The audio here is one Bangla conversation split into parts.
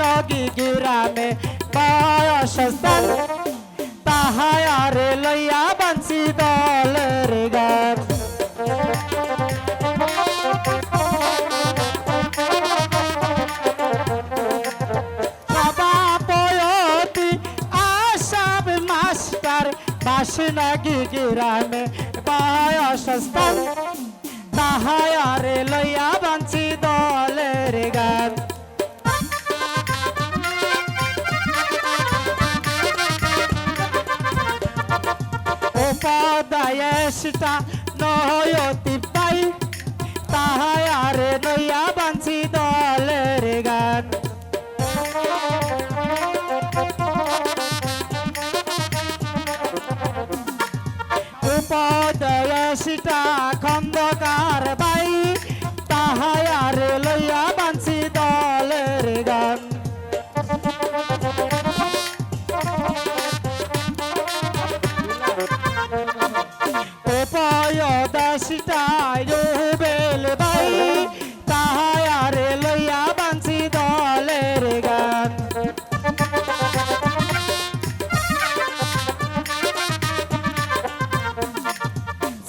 নগী গ্রামে বয়স স্থান তাহারে লইয়া বাঁচি দলের গান সভাপতি আসাম মাস্টার বাসনাগি গ্রামে বয়স স্থান তাহারে লইয়া বাঁচি দলের গান উপদায়েশটা নয়তি পাই তাহারে লইয়া বাঁচি দলের গান উপদেশটা খন্দকার ভাই তাহারে লইয়া বাঁচি দলের গান উপদেশটা রুবেল ভাই তাহারে লইয়া বাঁচি দলের গান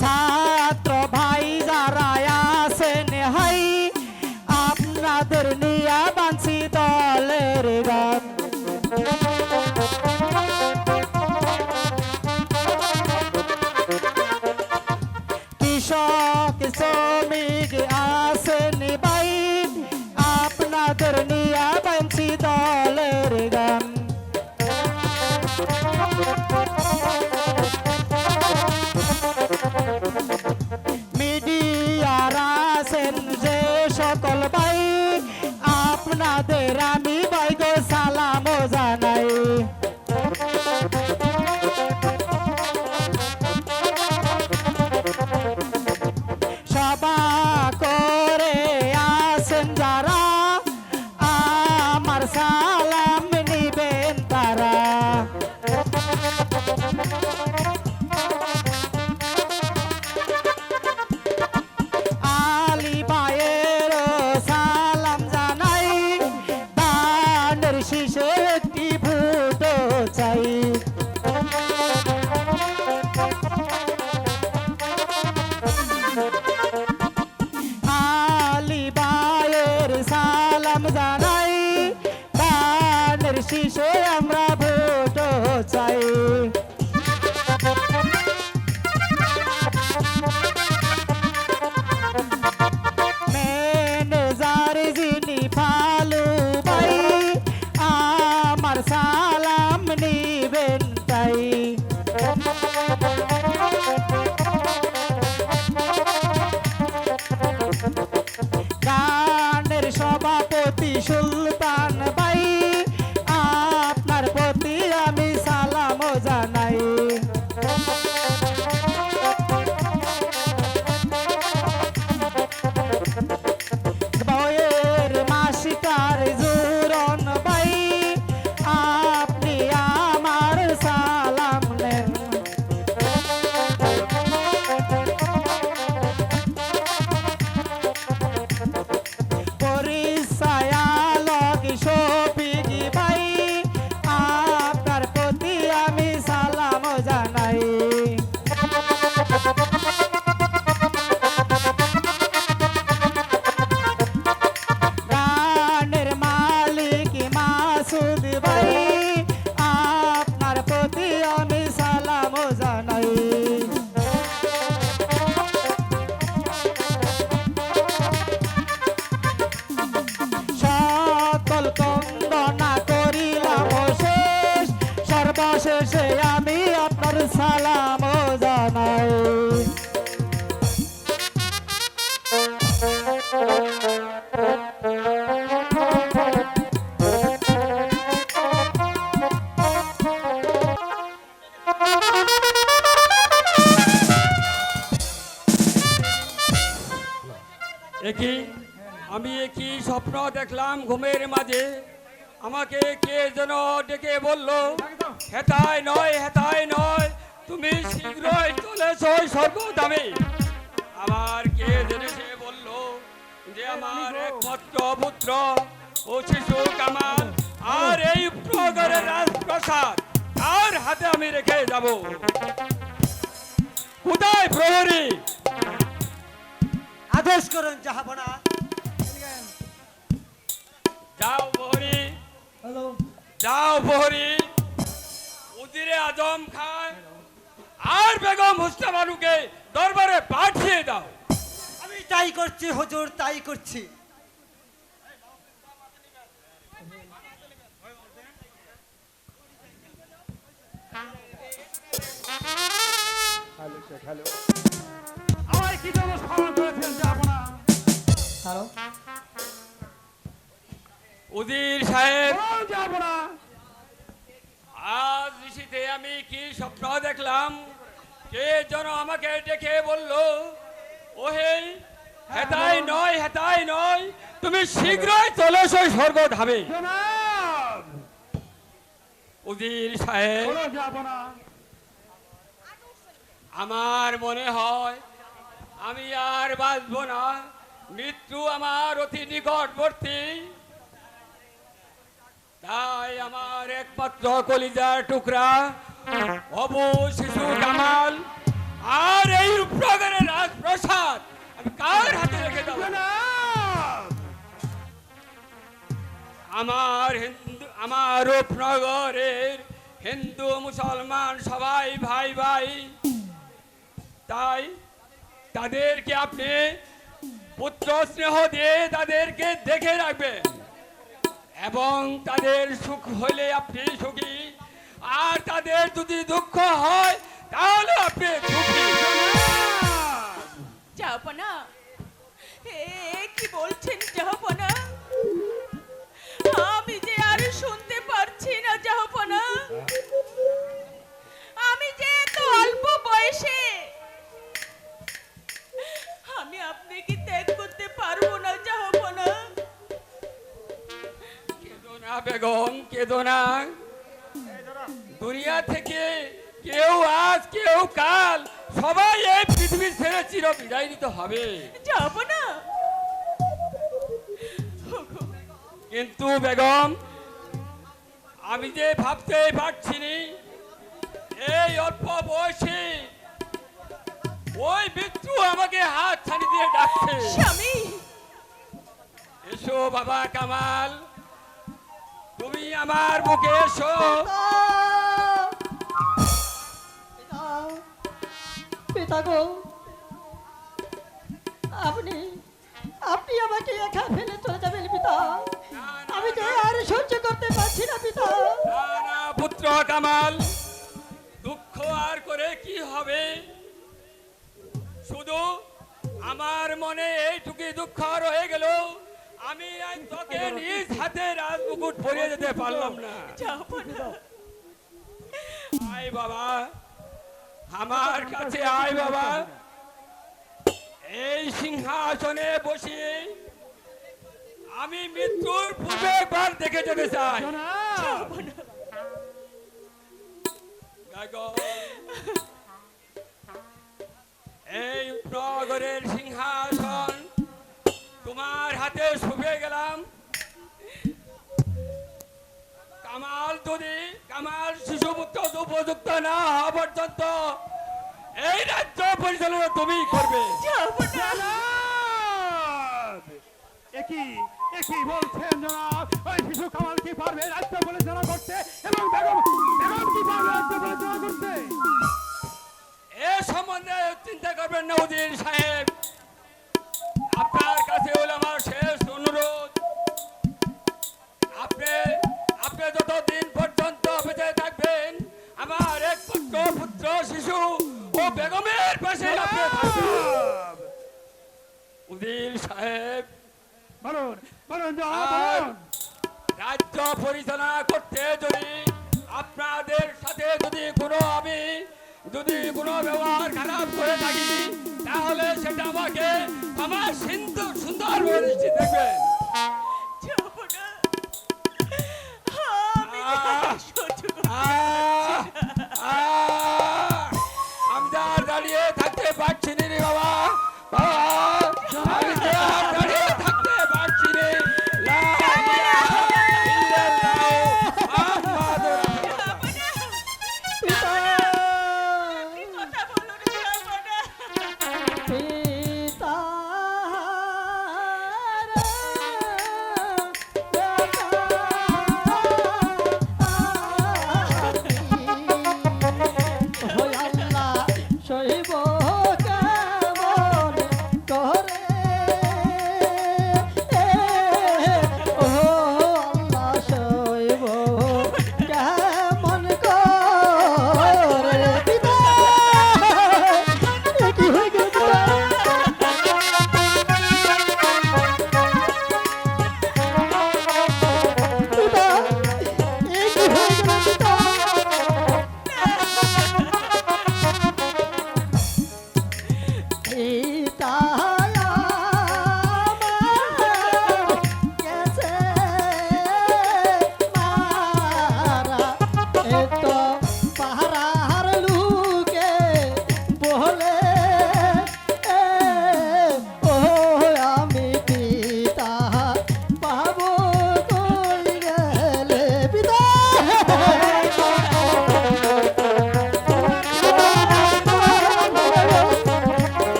ছাত্র ভাই যারা আছেন হাই আপনাদের নিয়া বাঁচি দলের গান কৃষক শ্রমিক আছেন ভাই আপনাদের নিয়া বাঁচি দলের গান মিডিয়ার আছেন যে সকল ভাই আপনাদের আমি ভাই গো সালাম জানাই সভা করে আছেন যারা আমার সালাম নিবেন তারা আলী ভাইয়ের সালাম জানাই দানের শীষে একটি ভোট চাই আলী ভাইয়ের সালাম জানাই দানের শীষে আমরা ভোট চাই ম্যানেজার যিনি ফালু ভাই আমার সালাম নিবেন তাই গানের সভাপতি সুলতান ভাই আপনার প্রতি আমি সালাম জানাই বয়ের মাস্টার জুরন ভাই আপনি আমার সালাম নেন পরিচয়ালক শফিক ভাই আপনার প্রতি আমি সালাম জানাই গানের মালিক মাসুদ ভাই আপনার প্রতি আমি সালাম জানাই সকল বন্দনা করিলাম শেষ সর্বশেষে আমি আপনার সালাম জানাই একই আমি একই স্বপ্ন দেখলাম ঘুমের মাঝে আমাকে কে যেন ডেকে বলল হেতায় নয় তুমি শীঘ্রই চলেছ সর্বদামে আবার কে যেন সে বলল যে আমার একমাত্র পুত্র ও শিশু কামাল আর এই প্রগরের রাজপ্রাসাদ আর হাতে আমি রেখে যাব। কোথায় প্রহরী? আদেশ করুন জাহাপনা। যাও প্রহরী, হ্যালো। যাও প্রহরী, উজিরে আজম খান আর বেগম মুস্তাফানুকে দরবারে পাঠিয়ে দাও। আমি তাই করছি হুজুর, তাই করছি। আমায় কি জন্য স্মরণ করেছেন জাহাপনা? হ্যালো। উজির সাহেব, বলুন জাহাপনা। আজ ঋষিতে আমি কি স্বপ্ন দেখলাম? কে যেন আমাকে ডেকে বলল, ওহে হেতাই নয়, হেতাই নয়, তুমি শীঘ্রই চলে এসো স্বর্গ ধামে। জনাব, উজির সাহেব, বলুন জাহাপনা। আমার মনে হয় আমি আর বাঁচব না, মৃত্যু আমার অতি নিকটবর্তী। তাই আমার একমাত্র কলিজার টুকরা অবু শিশু কামাল আর এই রূপনগরের রাজপ্রাসাদ আমি কার হাতে রেখে দেব? জনাব, আমার রূপনগরের হিন্দু মুসলমান সবাই ভাই ভাই। তাই তাদেরকে আপনি পুত্র স্নেহ দিয়ে তাদেরকে দেখে রাখবেন এবং তাদের সুখ হলে আপনি সুখী, আর তাদের যদি দুঃখ হয় তাহলে আপনি দুঃখী। জাহাপনা, এ কি বলছেন জাহাপনা? আমি যে আর শুনতে পারছি না জাহাপনা। আমি যে এত অল্প বয়সে আমি আপনাকে ত্যাগ করতে পারবো না জাহাপনা। কেঁদো না বেগম, কেঁদো না। দুনিয়া থেকে কেউ আজ কেউ কাল সবাই এই পৃথিবী ছেড়ে চির বিদায় নিতে হবে। জাহাপনা, কিন্তু বেগম, আমি যে ভাবতে পারছি নি এই অল্প বয়সে ওই মৃত্যু আমাকে হাত ছানি দিয়ে ডাকছে। স্বামী, এসো বাবা কামাল, তুমি আমার বুকে এসো। পিতা গো, আপনি আপনি আমাকে একা ফেলে চলে যাবেন পিতা। আমি যে আর সহ্য করতে পারছি না পিতা। না না পুত্র কামাল, দুঃখ আর করে কি হবে? শুধু আমার মনে এইটুকু দুঃখ রয়ে গেল, আমি আজ তোকে নিজ হাতে রাজমুকুট পরিয়ে যেতে পারলাম না। জাহাপনা, আয় বাবা, আমার কাছে আয় বাবা। এই সিংহাসনে বসিয়ে আমি মৃত্যুর পূর্বে একবার দেখে যেতে চাই। জনাব, দেখো, এই নগরের সিংহাসন তোমার হাতে শুভে গেলাম। কামাল শিশুপুত্র উপযুক্ত না হওয়া পর্যন্ত এই রাজ্য পরিচালনা তুমি করবে। জনাব, একই বলছেন জনাব? ওই শিশু কামাল কি পারবে রাজ্য পরিচালনা করতে এবং বেগম কি পারবে রাজ্য পরিচালনা করতে? এ সম্বন্ধে চিন্তা করবেন না উজির সাহেব। আপনার কাছে হলো আমার শেষ অনুরোধ, আপনি যতদিন পর্যন্ত বেঁচে থাকবেন আমার একমাত্র পুত্র শিশু ও বেগমের পাশে আপনি থাকবেন। উজির সাহেব, বলুন জনাব, আর বলুন। রাজ্য পরিচালনা করতে যদি আপনাদের সাথে যদি কোনো ব্যবহার খারাপ করে থাকি তাহলে সেটা আমাকে আমার সুন্দর দৃষ্টি দেখবেন। জাহাপনা, আমি যে আর সহ্য করতে আমি তো আর দাঁড়িয়ে থাকতে পারছি না রে বাবা। আমি তো আর দাঁড়িয়ে থাকতে পারছি না।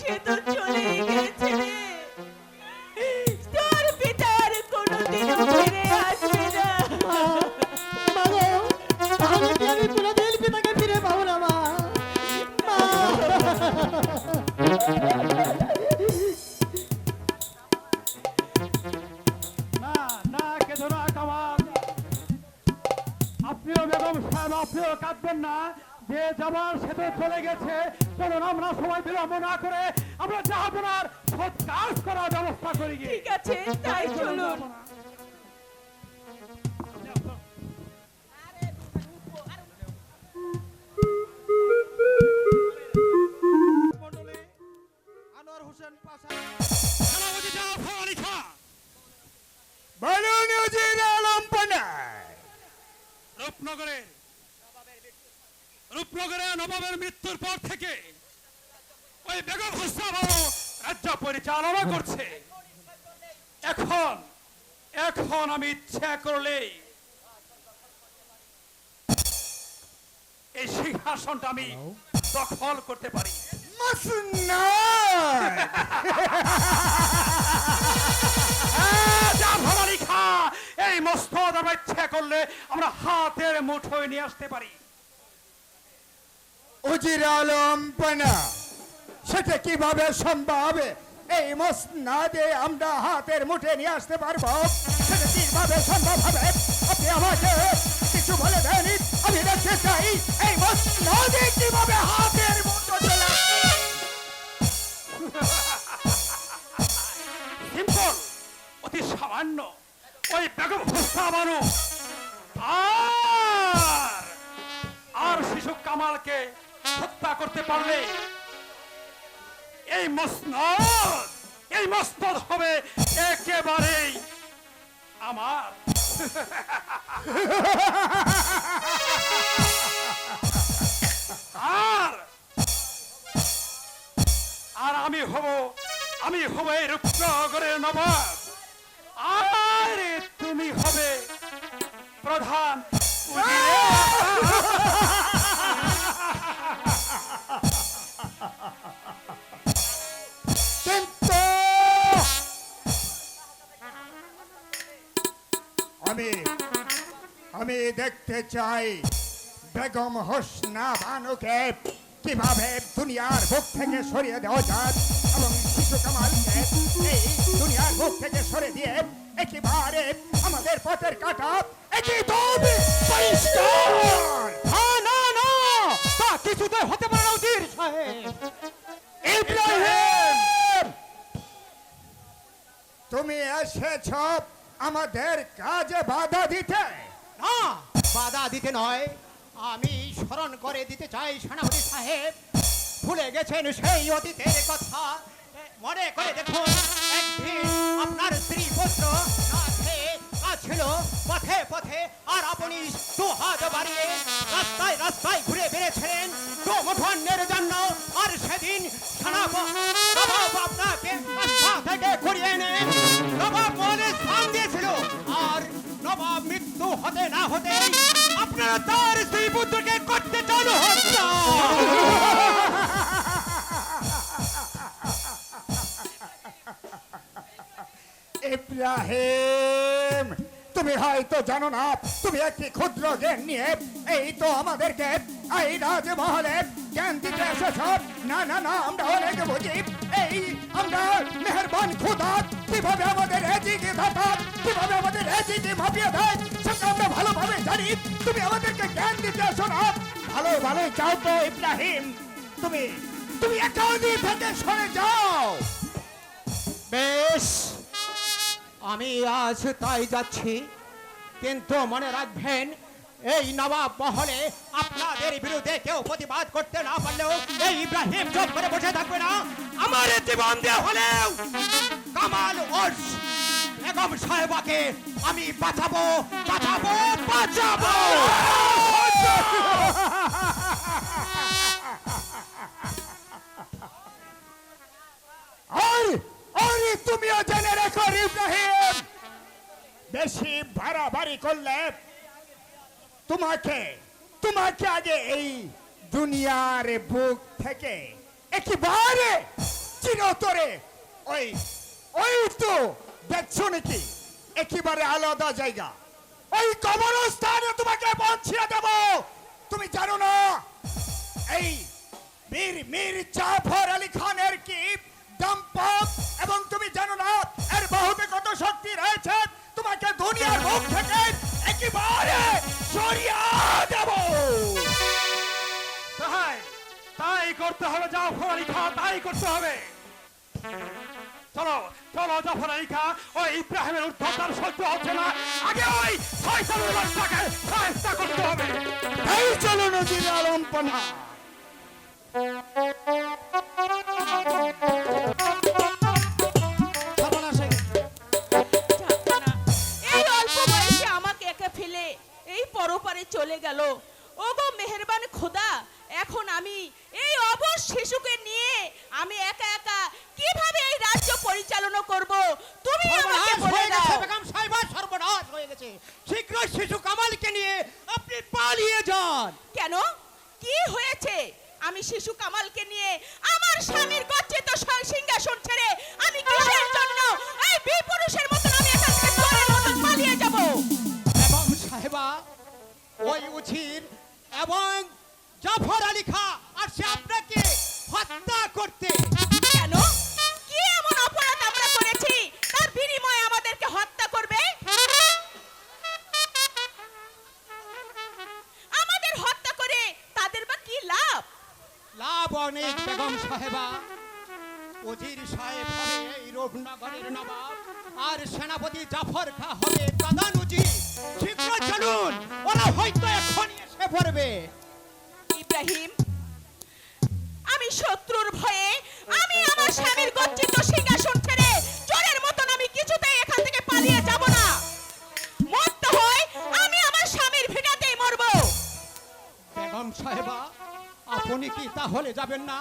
সে তো চলেই গেছে রে। তোর পিতার কোনোদিনও ফিরে আসবে না। মা গো, তাহলে কি আমি কোনোদিন পিতাকে ফিরে পাবো না মা? মা। না না কেঁদো না কামাল, আপনিও বেগম সাহেব আপনিও কাঁদবেন না। যে যাবার সে তো চলে গেছে। চলুন আমরা সবাই বিলম্ব না করে আমরা জাহাপনার সৎ কাজ করার ব্যবস্থা করি গিয়ে। ঠিক আছে, তাই চলুন। সেনাপতি জাফর আলী খান, বলুন উজির আলম পান্ডায়। রূপনগরে নবাবের মৃত্যুর পর থেকে ওই বেগম হোসনা বাবু রাজ্য পরিচালনা করছে। এখন আমি ইচ্ছা করলে এই সিংহাসনটা আমি দখল করতে পারি। মাসুন্নায়। জাফর আলী খান, এই মস্তদ আমরা ইচ্ছা করলে আমরা হাতের মুঠোয় নিয়ে আসতে পারি। উজির আলম পান্ডা, সেটা কিভাবে সম্ভব? এই মসনাদে আমরা হাতের মুঠে নিয়ে আসতে পারবো? সেটা কিভাবে সম্ভব হবে? আপনি আমাকে কিছু বলে দেন, আমি দেখতে চাই এই মসনাদে কিভাবে হাতের মুঠো চলে আসে। সিম্পল, অতি সামান্য। ওই বেগম হোসনা বানু আর শিশু কামালকে হত্যা করতে পারলে এই মসনদ হবে একেবারেই আমার। আর আমি হব এই রূপনগরের নবাব। আর তুমি হবে প্রধান উজিরে। কিন্তু আমি দেখতে চাই বেগম হোসনা বানুকে কিভাবে দুনিয়ার বুক থেকে সরিয়ে দেওয়া যায় এবং শিশু কামালকে এই দুনিয়ার বুক থেকে সরে দিয়ে একেবারে আমাদের পথের কাটা একদম পরিষ্কার। না না, তা কিছুতে হতে পারে না উজির সাহেব। ইব্রাহিম, তুমি এসেছ আমাদের কাজে বাধা দিতে? না, বাধা দিতে নয়, আমি স্মরণ করে দিতে চাই সেনাপতি সাহেব, ভুলে গেছেন সেই অতীতের কথা। মনে করে দেখুন, একদিন আপনার স্ত্রী পুত্র না খেয়ে ছিল পথে পথে, আর আপনি দুহাত বাড়িয়ে রাস্তায় রাস্তায় ঘুরে বেড়েছিলেন গোমঠনের জন্য। আর সেদিন নবাব আপনাকে রাস্তা থেকে ঘুরিয়ে এনে নবাব মনে স্থান দিয়েছিল। আর নবাব মৃত্যু হতে না হতে আপনারা তার স্ত্রী পুত্রকে করতে চান হত্যা। ইব্রাহিম, তুমি হয়তো জানো না, তুমি একটি ক্ষুদ্র জ্ঞান নিয়ে এই তো আমাদেরকে এই রাজমহলে জ্ঞান দিতে এসেছ। না না না, আমরা অনেক বুঝি। এই আমরা মেহেরবান খোদা কিভাবে আমাদের এজিকে ধাতাত, কিভাবে আমাদের এজিকে মাপিয়ে দেয়, সেটা আমরা ভালোভাবে জানি। তুমি আমাদেরকে জ্ঞান দিতে এসো না। ভালোই চাও তো ইব্রাহিম, তুমি একাউন্টি থেকে সরে যাও। বেশ, আমি আজ তাই যাচ্ছি, কিন্তু মনে রাখবেন এই নবাব মহলে আপনাদের বিরুদ্ধে কেউ প্রতিবাদ করতে না পারলেও এই ইব্রাহিম চুপ করে বসে থাকবে না। আমার জীবন দিয়ে হলেও কামাল ওরস বেগম সাহেবাকে আমি বাঁচাবো। আরে তুমিও জেনে রেখো ইব্রাহিম, বেশি বাড়াবাড়ি করলে তোমাকে আগে এই দুনিয়ার বুক থেকে একেবারে চিরতরে ওই ওই তো দেখছো নাকি একেবারে আলাদা জায়গা, ওই কবরস্থানে তোমাকে পৌঁছিয়ে দেব। তুমি জানো না এই মীর জাফর আলী খানের কি দম্পত, এবং তুমি জানো না এর বাহুতে কত শক্তি রয়েছে। তোমাকে দুনিয়ার মুখ থেকে একেবারে সরিয়ে দেব। তাই তাই করতে হবে জাফর আলী খাঁ, তাই করতে হবে। চলো চলো জাফর আলী খাঁ, ওই ইব্রাহিমের উদ্ধতার সহ্য হচ্ছে না, আগে ওই ফয়সালের বাচ্চাকে সাহায্য করতে হবে। এই চলো নজির আলম পানা। এই অল্প বয়সে আমাকে একা ফেলে এই পরপারে চলে গেল। ওগো মেহেরবান খোদা, এখন আমি এই অবশ শিশুকে নিয়ে আমি একা একা কিভাবে এই রাজ্য পরিচালনা করব? তুমি আমাকে সর্বনাশ বলে হয়ে গেছে দাও। বেগম সাহেবা, সর্বনাশ হয়ে গেছে। শীঘ্রই শিশু কামালকে নিয়ে আপনি পালিয়ে যান। কেন, কি হয়েছে? আমি শিশু কামালকে নিয়ে আমার স্বামীর গচ্ছিত সিংহাসন ছেড়ে আমি কিসের জন্য এই বিপুরুষের মতন আমি এখান থেকে চোরের মতন পালিয়ে যাব? বেগম সাহেবা, ওই উজির এবং জাফর আলী খাঁ আসছে আপনাকে হত্যা করতে। কেন, কি এমন অপরাধ আমরা করেছি তার বিনিময়ে আমাদেরকে হত্যা করবে? আমাদের হত্যা করে তাদের বা কি লাভ? লাভ অনেক বেগম সাহেবা। উজির সাহেব হবে এই রূপনগরের নবাব, আর সেনাপতি জাফর খাঁ হবে প্রধান উজির। শীঘ্র চলুন, ওরা হয়তো এখনই এসে পড়বে। ইব্রাহিম, আমি শত্রুর ভয়ে আমি আমার স্বামীর গচ্ছিত সিংহাসন ছেড়ে চোরের মতন আমি কিছুতেই এখান থেকে পালিয়ে যাব না। মরতে হয় আমি আমার স্বামীর ভিটাতেই মরবো। বেগম সাহেবা, আপনি কি তাহলে যাবেন না?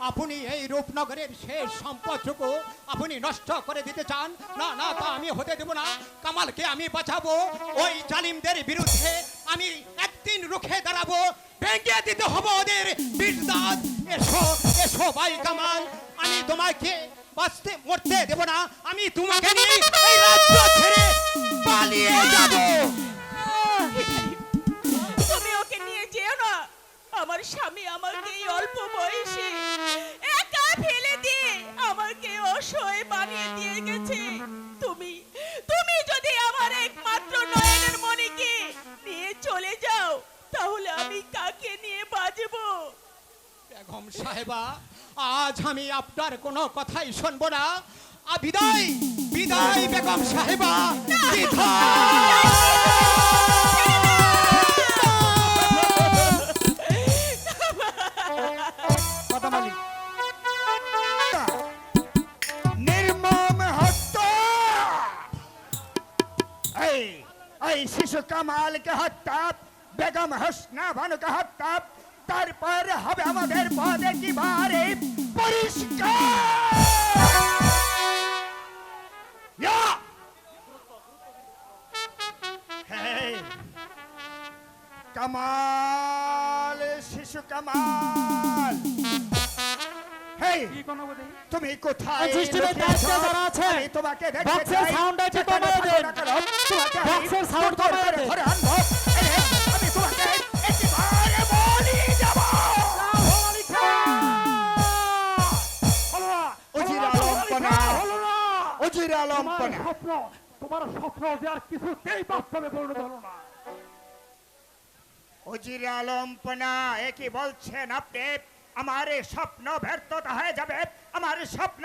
আপনি এই রূপনগরের শেষ সম্পদটুকু আপনি নষ্ট করে দিতে চান? না না, তা আমি হতে দেব না। কামালকে আমি বাঁচাবো, ওই জালিমদের বিরুদ্ধে আমি একদিন রুখে দাঁড়াবো, ভেঙে দিতে হবে ওদের বিরদাত। এসো এসো ভাই কামাল, আমি তোমাকে বাঁচতে মরতে দেব না। আমি তোমাকে নিয়ে এই রাজ্য ছেড়ে পালিয়ে যাবো। তুমি ওকে নিয়ে যেও না। আমার স্বামী আমাকে এই অল্প বয়সে একা ফেলে দিয়ে আমাকে অসহায় বানিয়ে দিয়ে গেছে। তুমি তুমি যদি আমার একমাত্র নয়নের মণিকে নিয়ে চলে যাও, তাহলে আমি কাকে নিয়ে বাঁচবো? বেগম সাহেবা, আজ আমি আপনার কোনো কথাই শুনবো না। বিদায় বিদায় বেগম সাহেবা, নির্মম হত্যা। এই শিশু কামালকে হত্যা, বেগম হোসনা ভানুকে হত্যা, তারপর হবে আমাদের পথ একেবারে পরিষ্কার। ইয়া! হেই, কামাল, শিশু কামাল, হেই, কি কোনো বলি? তুমি কোথায় সিস্টেমের লুকিয়েছো? দায়িত্বে যারা আছে, আমি তোমাকে দেখতে বক্সের চাই। সাউন্ড আছে, যেখানে কমিয়ে থাকো দিন। না কেন, তোমাকে আমি বক্সের সাউন্ড উদ্ধার কমিয়ে করে দিন। ধরে আনবো। আমি তোমাকে একেবারে বলি যাব। জাফর আলী খাঁ! হলো না, উজির হলো না, আলম জাফর আলী পানা। খাঁ, হলো না। উজির আলম তোমার পানা। স্বপ্ন, তোমার স্বপ্ন যে আর কিছুতেই বাস্তবে পরিণত হলো না। উজির আলম পানা, একই বলছেন আপনি? আমার এই স্বপ্ন ব্যর্থতা হয়ে যাবে, আমার স্বপ্ন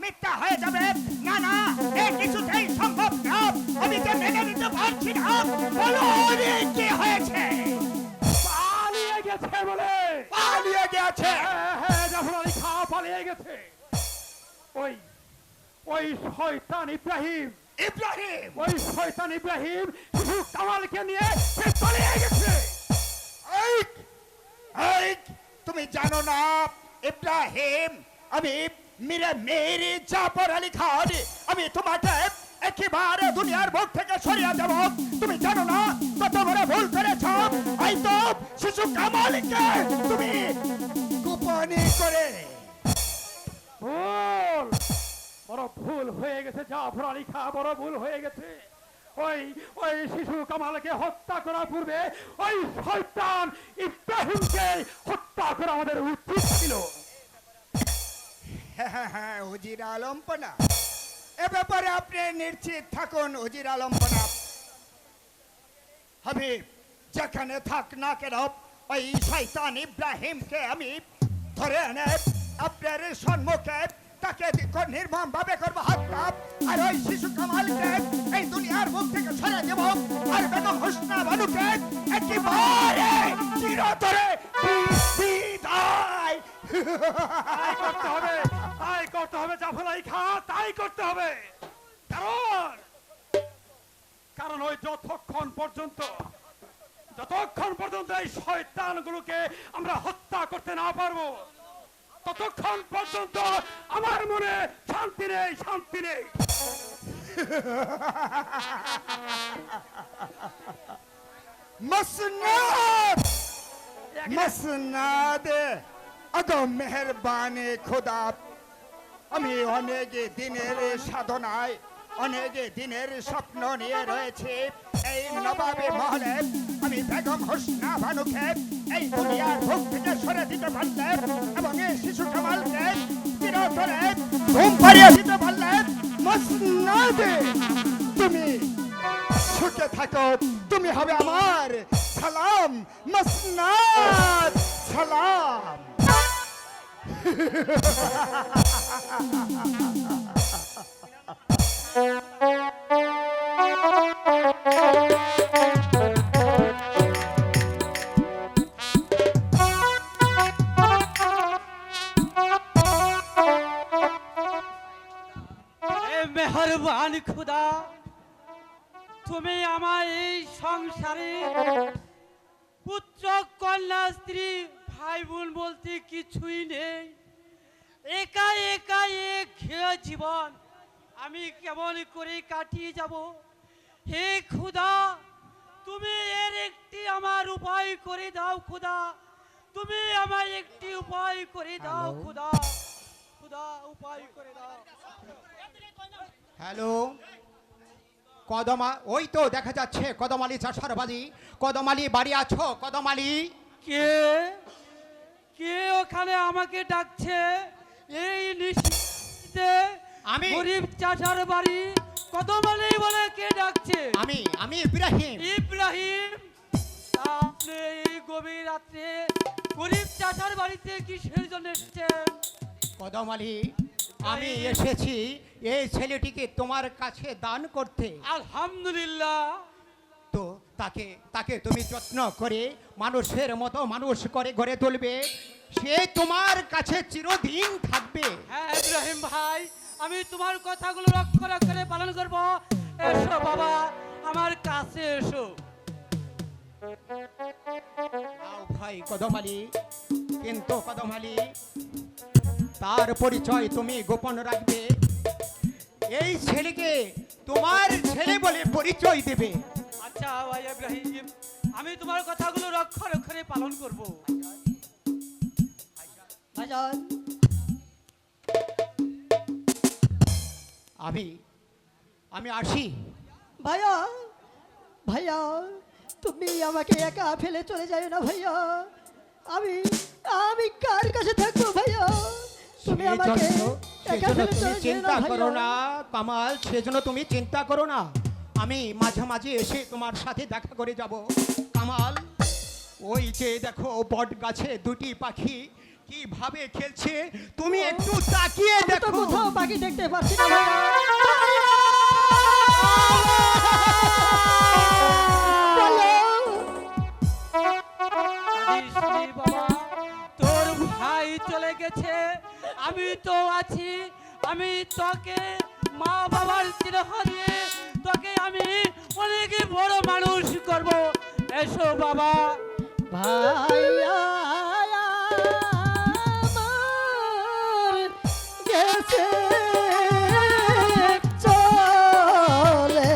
মিথ্যা হয়ে যাবে। না না, এ কিছুতেই সম্ভব না। আমি যে মেনে নিতে পারছি না। বলুন কি হয়েছে? পালিয়ে গেছে বলে। পালিয়ে গেছে। হ্যাঁ, হ্যাঁ, জাফর আলী খাঁ পালিয়ে গেছে। ওই ওই শয়তান ইব্রাহিম, ইব্রাহিম, ওই শয়তান ইব্রাহিম শিশু কামালকে নিয়ে সে পালিয়ে গেছে। এই, এই, তুমি জানো না ইব্রাহিম, আমি মেরে জাফর আলী খান, আমি তোমাকে একেবারে দুনিয়ার মুখ থেকে সরিয়ে দেব। তুমি জানো না কত বড় ভুল করেছ। এই তো শিশু কামালকে তুমি গোপনে করে ভুল, বড় ভুল হয়ে গেছে জাফর আলী খাঁ, বড় ভুল হয়ে গেছে। ওই ওই শিশু কামালকে হত্যা করার পূর্বে ওই শয়তান ইব্রাহিমকে হত্যা করা আমাদের উচিত ছিল। হ্যাঁ, উজির আলম পনা, এ ব্যাপারে আপনি নিশ্চিত থাকুন উজির আলম পনা। হাবিব যেখানে থাক না কেন ওই শয়তান ইব্রাহিমকে আমি ধরে এনে আপনার সম্মুখে তাকে নির্মম ভাবে করবো হত্যা, আর ওই শিশু কামালকে এই দুনিয়ার মুখ থেকে সরে দেব, আর বেগম হোসনা বানুকে একেবারে চিরতরে বিদায়। তাই করতে হবে, তাই করতে হবে জাফর আলী খাঁ, তাই করতে হবে। কারণ ওই যতক্ষণ পর্যন্ত এই শয়তানগুলোকে আমরা হত্যা করতে না পারবো, ততক্ষণ পর্যন্ত আমার মনে শান্তি নেই, শান্তি নেই। মসনাদ মসনাদ, আগো মেহেরবানি খোদা, আমি অনেক দিনের সাধনায় অনেক দিনের স্বপ্ন নিয়ে রয়েছে এই নবাবে মহলে আমি বেগম হোসনা বানুকে এই দুনিয়ার মুখ থেকে সরে দিতে পারলে এবং এই শিশু কামালকে চিরতরে ঘুম পাড়িয়ে দিতে পারলে মসনাদ তুমি সুখে থাকো, তুমি হবে আমার সালাম মসনাদ সালাম। মেহরবান খুদা, তুমি আমার এই সংসারে পুত্র কন্যা স্ত্রী ভাই বোন বলতে কিছুই নেই, একা একা এক জীবন আমি কেমন করে কাটিয়ে যাব। হে খুদা, তুমি এর একটি আমার উপায় করে দাও খুদা, তুমি আমার একটি উপায় করে দাও খুদা, খুদা উপায় করে দাও। হ্যালো কদমা, ওই তো দেখা যাচ্ছে কদম আলী চাষার বাড়ি। কদম আলী বাড়ি আছো? কদম আলী, কে কে ওখানে আমাকে ডাকছে এই নিশীথে? আমি। গরিব চাচার বাড়ি কদমালি বলে কে ডাকছে? আমি ইব্রাহিম। ইব্রাহিম, আপনি এই গভীর রাত্রে গরিব চাচার বাড়িতে কিসের জন্য এসেছেন? কদম আলী, আমি এসেছি এই ছেলেটিকে তোমার কাছে দান করতে। আলহামদুলিল্লাহ। তো তাকে তুমি যত্ন করে মানুষের মতো মানুষ করে গড়ে তুলবে, সে তোমার কাছে চিরদিন থাকবে। হ্যাঁ ইব্রাহিম ভাই, আমি তোমার কথাগুলো রক্ষণ করে পালন করব। এসো বাবা, আমার কাছে এসো। আও ভাই কদম আলী, কিন্তু কদম আলী তার পরিচয় তুমি গোপন রাখবে। এই ছেলেকে তোমার ছেলে বলে পরিচয় দেবে। আচ্ছা ভাই ইব্রাহিম, আমি তোমার কথাগুলো রক্ষণ করে পালন করব। ভাইজান, আমি আসি। ভাইয়া ভাইয়া, তুমি আমাকে একা ফেলে চলে যাও না ভাইয়া। আমি কার কাছে থাকবো ভাইয়া? তুমি আমাকে একা ফেলে চলে যাও চিন্তা না করো ভাইয়া। না কামাল, সেজন্য তুমি চিন্তা করো না। আমি মাঝে মাঝে এসে তোমার সাথে দেখা করে যাব। কামাল, ওই যে দেখো বট গাছে দুটি পাখি কিভাবে খেলছে, তুমি একটু তাকিয়ে আমি তো দেখো। কোথাও পাখি দেখতে পাচ্ছি না ভাইয়া। কাঁদিস নে বাবা, তোর ভাই চলে গেছে, আমি তো আছি। আমি তোকে মা বাবার চিরহ দিয়ে তোকে আমি অনেক বড় মানুষ করব। এসো বাবা। ভাইয়া আমার গেছে চলে,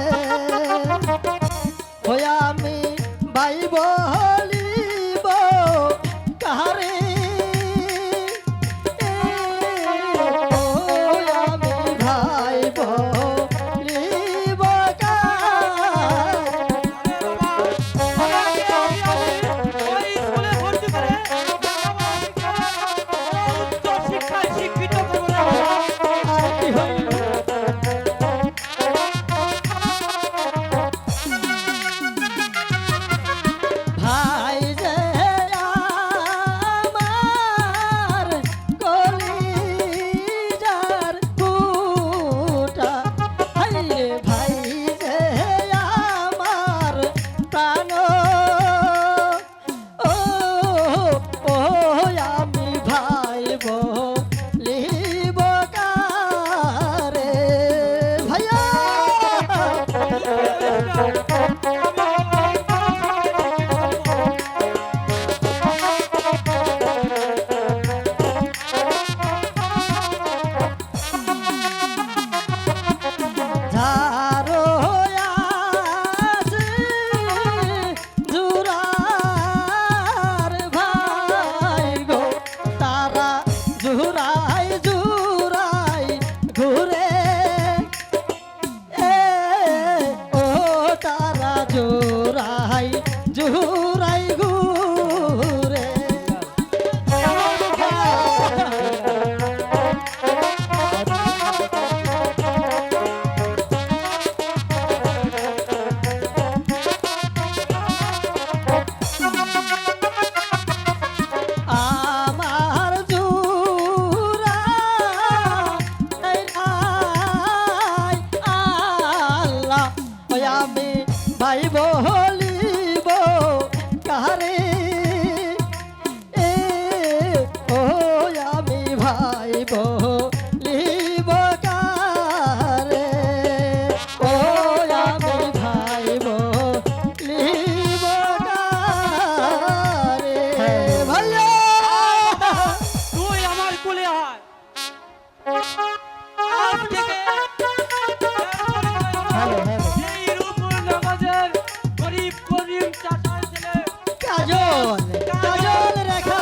ওই আমি ভাই বলিব কাহারে আজ থেকে এই রূপপুর নগরের গরিব গরিব চাচার ছেলে কাজল কাজল রেখা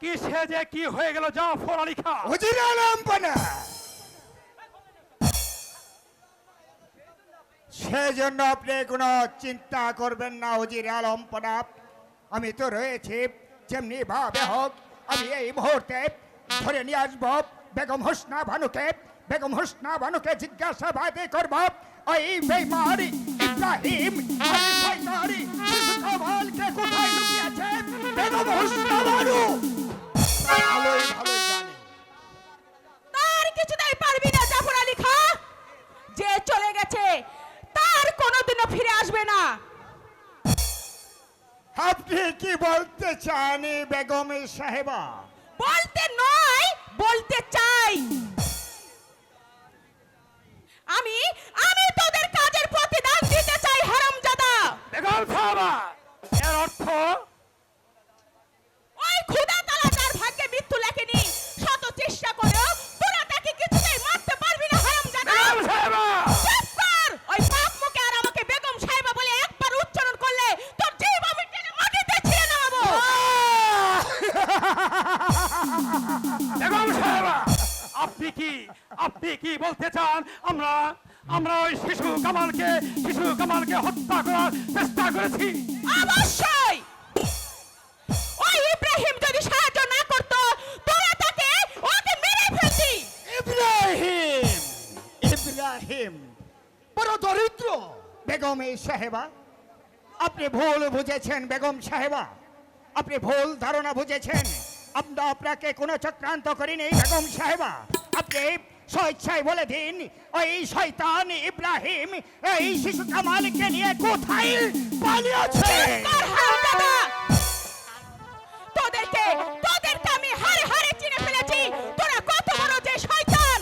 কি সে যে কি হয়ে গেল জাফর আলী খান? উজির আলম পানা সেজন্য আপনি কোনো চিন্তা করবেন না উজির আলম পানা। আমি তো রয়েছি, যেমনি ভাবে হোক আমি এই মুহূর্তে ধরে নিয়ে আসবো বেগম হোসনা ভানুকে। বেগম হোসনা ভানুকে জিজ্ঞাসাবাদ করব ওই বেঈমান ইব্রাহিম আর শয়তানি শিশু কামালকে কোথায় লুকিয়েছে বেগম হোসনা ভানু ভালোই ভালোই জানে। তার কিছুতেই পারবি না জাফর আলী খান। যে চলে গেছে তার কোনোদিনও ফিরে আসবে না। আপনি কি বলতে চান বেগম সাহেবা? বলতে নয়, বলতে চাই। আমি আমি তোদের কাজের প্রতিদান দিতে চাই হারামজাদা। বেগম সাহেবা, এর অর্থ ওই খোদা তাআলা তার ভাগ্যে মৃত্যু লেখেনি। শত চেষ্টা করেও তোরা তাকে কিছুতেই মারতে পারবি না হারামজাদা। বেগম সাহেবা, চুপ কর! ওই পাপ মুখে আর আমাকে বেগম সাহেবা বলে একবার উচ্চারণ করলে তোর জীব আমি টেনে মাটিতে ছিঁড়ে নামাবো। বেগম সাহেবা, আপনি কি বলতে চান আমরা আমরা ওই শিশু কামালকে হত্যা করার চেষ্টা করেছি? অবশ্যই। ওই ইব্রাহিম যদি সাহায্য না করত তোরা তাকে ওকে মেরে ফেলতি। ইব্রাহিম ইব্রাহিম বড় দরিদ্র। বেগম সাহেবা, আপনি ভুল বুঝেছেন। বেগম সাহেবা, আপনি ভুল ধারণা বুঝেছেন। আমরা আপনাকে কোনো চক্রান্ত করিনি বেগম সাহেবা। আপনি স্বেচ্ছায় বলে দিন ওই শয়তান ইব্রাহিম এই শিশু কামালকে নিয়ে কোথায় পালিয়েছে? কর হারামজাদা! তোদেরকে আমি হাড়ে হাড়ে চিনে ফেলেছি। তোরা কত বড় যে শয়তান।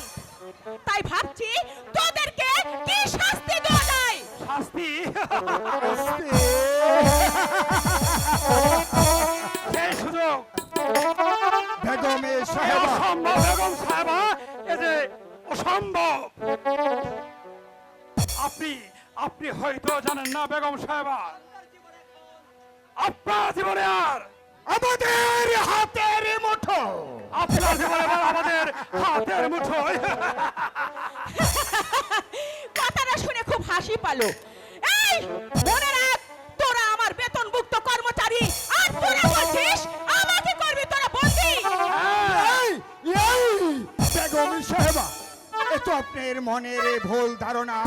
তাই ভাবছি তোদেরকে কি শাস্তি দেওয়া যায়। শাস্তি? সেই সুযোগ বেগম সাহেবা, অসম্ভব বেগম সাহেবা, এ যে অসম্ভব। আপনি হয়তো জানেন না বেগম সাহেবা, আপনার জীবনে আর আমাদের হাতের মুঠো। আপনার জীবনে আর আমাদের হাতের মুঠোয়। কথাটা শুনে খুব হাসি পালো। এই মনে রাখ, তোরা আমার বেতনভুক্ত কর্মচারী আর তোরা বলছিস আমাকে করবি তোরা বন্দি। বেগম সাহেবা, এ তো আপনার মনের ভুল ধারণা।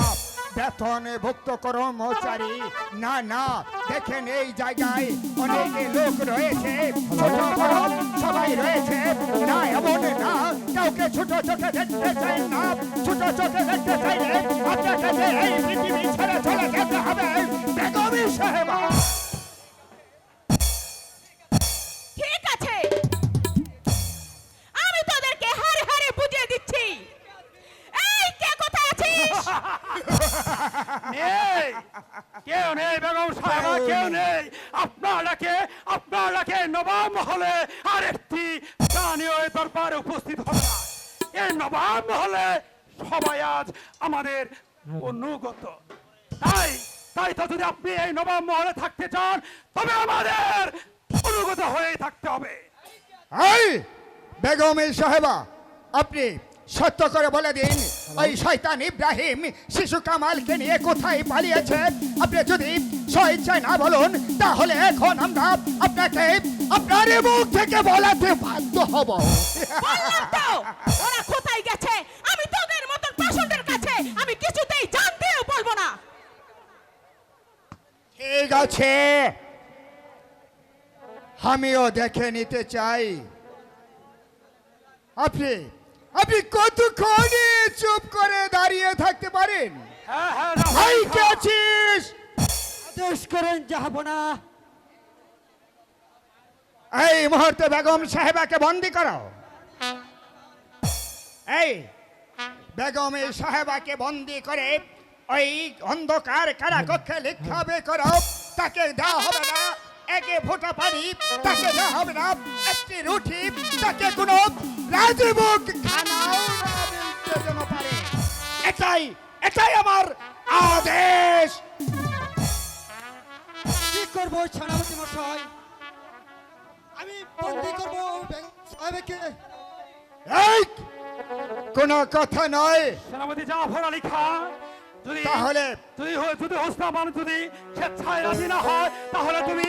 বেতনভুক্ত কর্মচারী না না, দেখেন এই জায়গায় অনেক লোক রয়েছে, ছোট বড় সবাই রয়েছে। না এমন না, কাউকে ছোট চোখে দেখতে চাই না। ছোট চোখে দেখতে চাইলে আপনাকে যে এই পৃথিবী ছেড়ে চলে যেতে হবে বেগম সাহেবা। ঠিক আছে, আমি তোদেরকে হাড়ে হাড়ে বুঝিয়ে দিচ্ছি। এই কে কোথায় আছিস? নেই, কেউ নেই বেগম সাহেবা, কেউ নেই। আপনার ডাকে নবাব মহলে আরেকটি স্থানীয় দরবারে উপস্থিত হবে না। এই নবাব মহলে সবাই আজ আমাদের অনুগত। তাই তো যদি আপনি এই নবাব মহলে থাকতে চান তবে আমাদের অনুগত হয়ে থাকতে হবে। এই বেগম সাহেবা, আপনি সত্য করে বলে দিন ওই শয়তান ইব্রাহিম শিশু কামালকে নিয়ে কোথায় পালিয়েছে। আপনি যদি স্বেচ্ছায় না বলুন তাহলে এখন আমরা আপনাকে আপনার মুখ থেকে বলাতে বাধ্য হব। বললাম তো, ওরা কোথায় গেছে আমি তোদের মতন পাষণ্ডের কাছে আমি কিছুতেই জানতেও বলবো না। ঠিক আছে, আমিও দেখে নিতে চাই আপনি কতক্ষণ চুপ করে দাঁড়িয়ে থাকতে পারেন। হ্যাঁ হ্যাঁ ভাই কে আছিস? আদেশ করেন জাহাপনা। এই মুহূর্তে বেগম সাহেবাকে বন্দি করো। এই বেগম সাহেবাকে বন্দি করে ওই অন্ধকার কারাকক্ষে লিখাবে করো। তাকে দেওয়া হবে না একে ফোঁটা পানি তাকে দেওয়া হবে না, একটি রুটি তাকে কোনো রাজভোগ খানাও না মিলতে যেন পারে। এটাই এটাই আমার আদেশ। কি করবো সেনাপতি মশাই? আমি বন্দি করবো সাহেবকে। এই কোনো কথা নয়। সেনাপতি জাফর আলী খান যদি তাহলে যদি হোসনামান যদি স্বেচ্ছায় রাজি না হয় তাহলে তুমি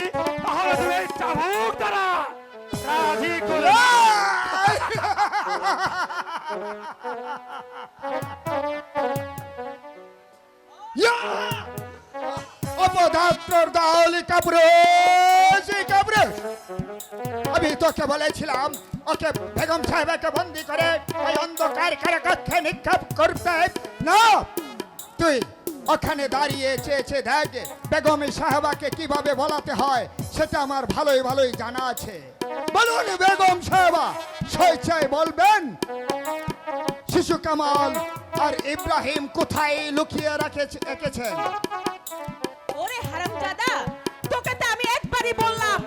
চাবুক দ্বারা রাজি করে অপদার্থর দল কাপুরুষ কাপুরুষ। আমি তোকে বলেছিলাম ওকে বেগম সাহেবকে বন্দি করে ওই অন্ধকার কারাকক্ষে নিক্ষেপ করতে না। তুই ওখানে দাঁড়িয়ে চেয়েছে দেখ বেগম সাহেবাকে কিভাবে বলাতে হয়, সেটা আমার ভালোই ভালোই জানা আছে। বলুন বেগম সাহেবা, স্বেচ্ছায় বলবেন শিশু কামাল আর ইব্রাহিম কোথায় লুকিয়ে রেখেছেন? ওরে হারামজাদা, তোকে তো আমি একবারই বললাম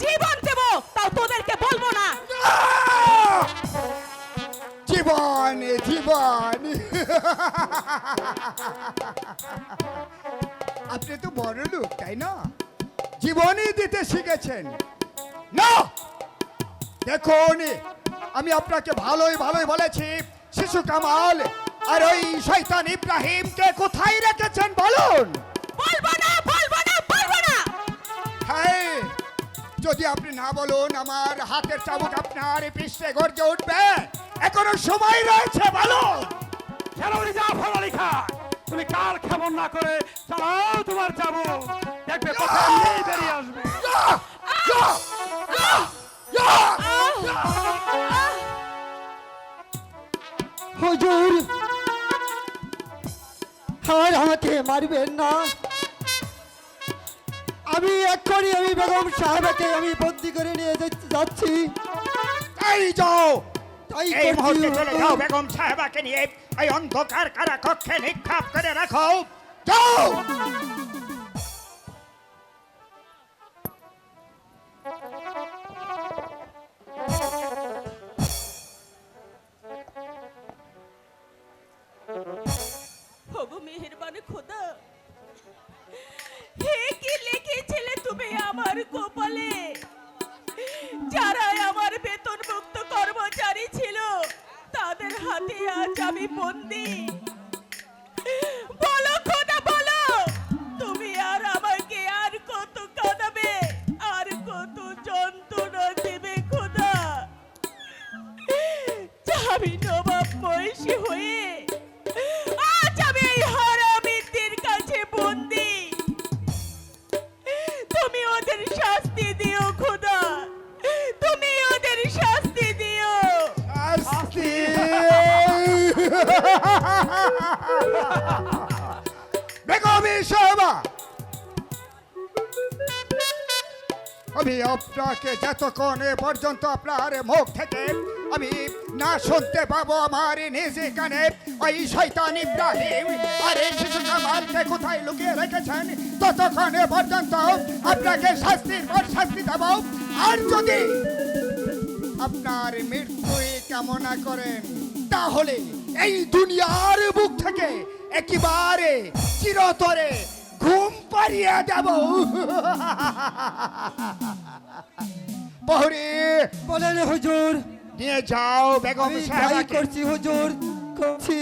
জীবন দেব, তাও তোদেরকে বলবো না। জীবন জীবন আপনি তো বড় লোক তাই না, জীবনই দিতে শিখেছেন না? দেখুন আমি আপনাকে ভালোই ভালোই বলেছি, শিশু কামাল আর ওই শয়তান ইব্রাহিমকে কোথায় রেখেছেন বলুন। বলবো না, বলবো না, বলবো না। হ্যাঁ, যদি আপনি না বলুন আমার হাতের চাবুক আপনার পৃষ্ঠে গর্জে উঠবে। এখনো সময় রয়েছে, বলুন। সেনাপতি জাফর আলী খান তুমি কাল ক্ষেপণ না করে চালাও তোমার চাবুক, দেখবে কথা এমনিই বেরিয়ে আসবে। হুজুর, আর আমাকে মারবেন না। আমি এক্ষুনি বেগম সাহেবকে আমি বন্দি করে নিয়ে যাচ্ছি। এই যাও, তাই এই করছি, মুহূর্তে চলে হুজুর। যাও, বেগম সাহেবাকে নিয়ে এই অন্ধকার কারাকক্ষে নিক্ষেপ করে রাখো। যাও। ওগো মেহেরবান খোদা, হে কি লিখেছিলে তুমি আমার কপালে? যারা আমার বেতনভুক্ত কর্মচারী ছিল তাদের হাতে আজ আমি বন্দি। বলো খোদা, বলো তুমি আর আমাকে আর কত কাঁদাবে, আর কত যন্ত্রণা দেবে খোদা? আমি নবাব মহিষী হয়ে আজ আমি এই হারামিদের কাছে বন্দি। তুমি ওদের শাস্তি দিও খোদা, তুমি ওদের শাস্তি দিও। আস্তে। বেগম সাহেবা, আমি আপনাকে যতক্ষণ এ পর্যন্ত আপনার মুখ থেকে আমি না শুনতে পাবো আমার নিজে কানে ওই শয়তান ইব্রাহিম আর এই শিশু কামালকে কোথায় লুকিয়ে রেখেছেন, ততক্ষণ এ পর্যন্ত আপনাকে শাস্তির পর শাস্তি দেব। আর যদি আপনার মৃত্যুই কামনা করেন তাহলে এই দুনিয়ার বুক থেকে একেবারে চিরতরে ঘুম পাড়িয়ে দেব। প্রহরী, বলেন হুজুর। নিয়ে যাও বেগম আমি তাই সাহেবাকে। করছি হুজুর, করছি।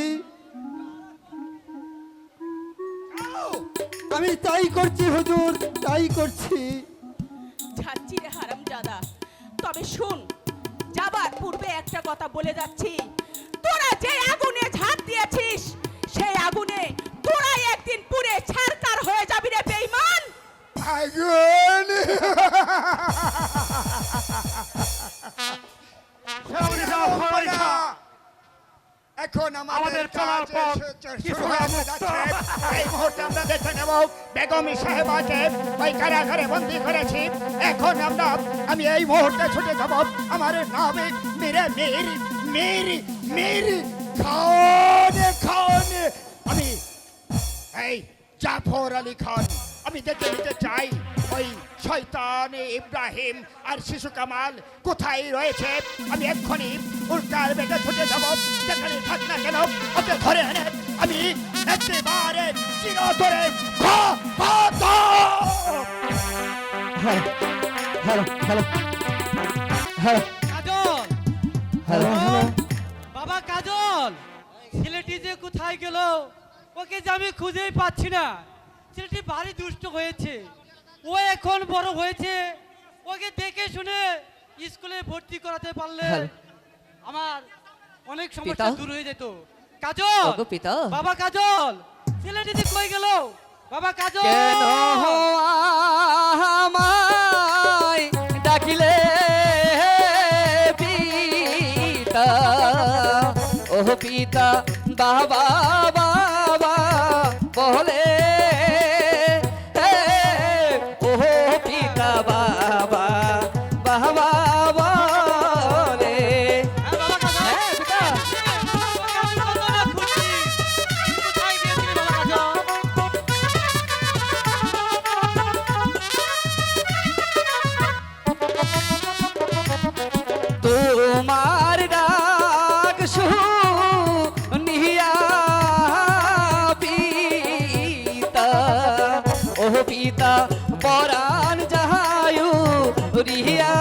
আমি তাই করছি হুজুর, তাই করছি। যাচ্ছি রে হারামজাদা, তবে শুন, যাবার পূর্বে একটা কথা বলে যাচ্ছি। তোরা যে আগুনে ঝাঁপ দিয়েছিস সেই আগুনে তোরাই একদিন পুড়ে ছারকার হয়ে যাবি রে বেঈমান। আগুন। সেনাপতি জাফর আলী খান এখন আমাদের আমাদের কাজ চলার পথ শুরু হয়ে যাচ্ছে। এই মুহূর্তে আমরা দেখে নেব বেগম সাহেবাকে ওই কারাগারে বন্দী করেছি। এখন আমি এই মুহূর্তে ছুটে যাব আমার নাবিক মেরে মেরি মেরি মেরি খানে খানে। আমি এই জাফর আলী খান আমি দেখে নিতে চাই ওই শয়তান ইব্রাহিম আর শিশু কামাল কোথায় রয়েছে আমি এক্ষুনি উল্কার বেগে ছুটে যাব যেখানে থাক না কেন ওকে ধরে এনে আমি একেবারে চিরতরে কাজল বাবা কাজল ছেলেটি যে কোথায় গেল ওকে যে আমি খুঁজেই পাচ্ছি না ছেলেটি ভারী দুষ্ট হয়েছে ও এখন বড় হয়েছে ওকে দেখে শুনে স্কুলে ভর্তি করাতে পারলে আমার অনেক সমস্যা দূর হয়ে যেত কাজল পিতা বাবা কাজল ছেলেটি যে কই গেল বাবা কাজল কেন আমায় ডাকিলে পিতা ও পিতা বাবা বাবা বলে ও পিতা বাবা বাবা বলে বাবা কাজল হ্যাঁ পিতা কোথায় গিয়েছিলি বাবা কাজল তোমার ডাক শুনিয়া পিতা ও পিতা পরাণ যাহায়ু রিয়া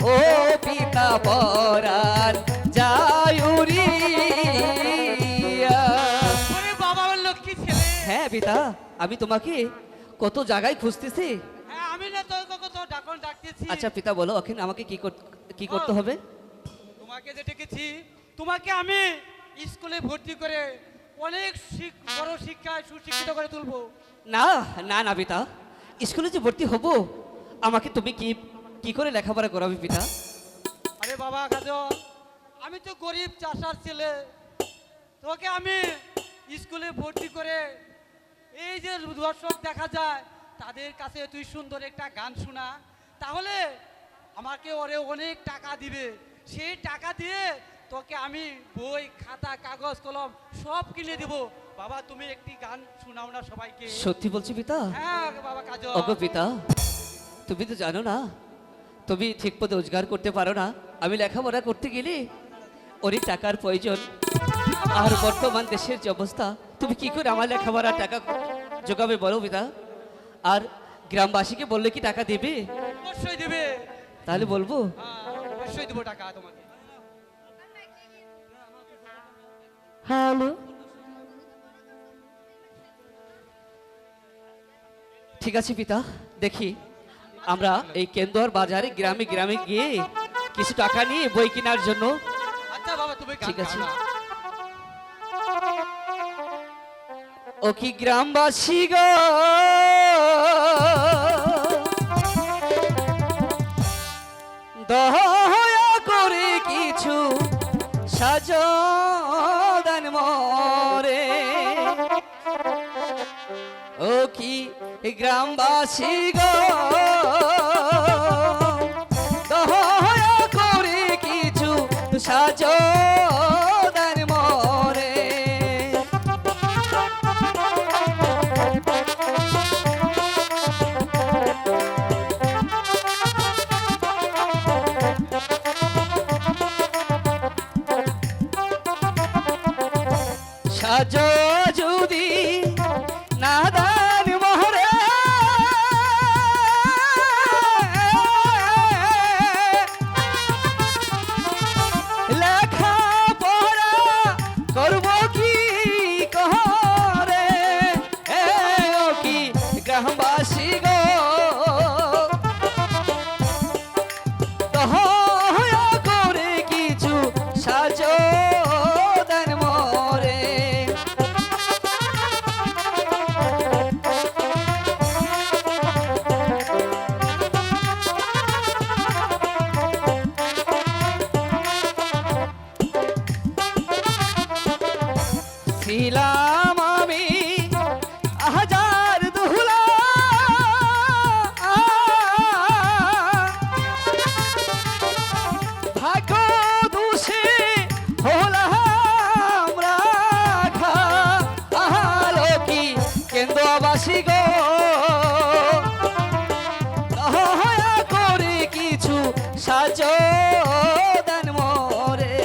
ও পিতা পরাণ যায়ু রিয়া ওরে বাবা আমার লক্ষ্মী ছেলে হ্যাঁ পিতা আমি তোমাকে কত জায়গায় খুঁজতেছি হ্যাঁ আমি না তোর কত ডাকন ডাকতেছি আচ্ছা পিতা বলো এখন আমাকে কি করতে হবে তোমাকে যে ডেকেছি তোমাকে আমি স্কুলে ভর্তি করে অনেক বড় শিক্ষায় সুশিক্ষিত করে তুলবো না না না পিতা স্কুলে যে ভর্তি হব আমাকে তুমি কি করে লেখাপড়া করাবে পিতা আরে বাবা কাজল আমি তো গরিব চাষার ছেলে তোকে আমি স্কুলে ভর্তি করে এই যে দর্শক দেখা যায় তাদের কাছে তুই সুন্দর একটা গান শোনা তাহলে আমাকে ওরে অনেক টাকা দিবে সেই টাকা দিয়ে তোকে আমি বই খাতা কাগজ কলম সব কিনে দিব বাবা তুমি একটি গান শোনাও না সবাইকে সত্যি বলছি পিতা হ্যাঁ বাবা কাজল ওগো পিতা তুমি তো জানো না তুমি ঠিক মতো রোজগার করতে পারো না আমি লেখাপড়া করতে গেলে অনেক টাকার প্রয়োজন আর বর্তমান দেশের যে অবস্থা তুমি কি করে আমার লেখাপড়ার টাকা জোগাবে বলো পিতা আর গ্রামবাসীকে বললে কি টাকা দেবে অবশ্যই দেবে তাহলে বলবো হ্যাঁ অবশ্যই দেবো টাকা তোমাকে হ্যালো ঠিক আছে পিতা দেখি আমরা এই কেন্দুয়ার বাজারে গ্রামে গ্রামে গিয়ে কিছু টাকা নিয়ে বই কেনার জন্য আচ্ছা বাবা তুমি গান ঠিক আছে। গাও না। ও কি গ্রামবাসী গো দয়া করে কিছু সাজদান মরে ও কি গ্রামবাসী গো দয়া করে কিছু সাজদান মরে সাজো যদি নাদান মোহরে সাজো দেন মোরে।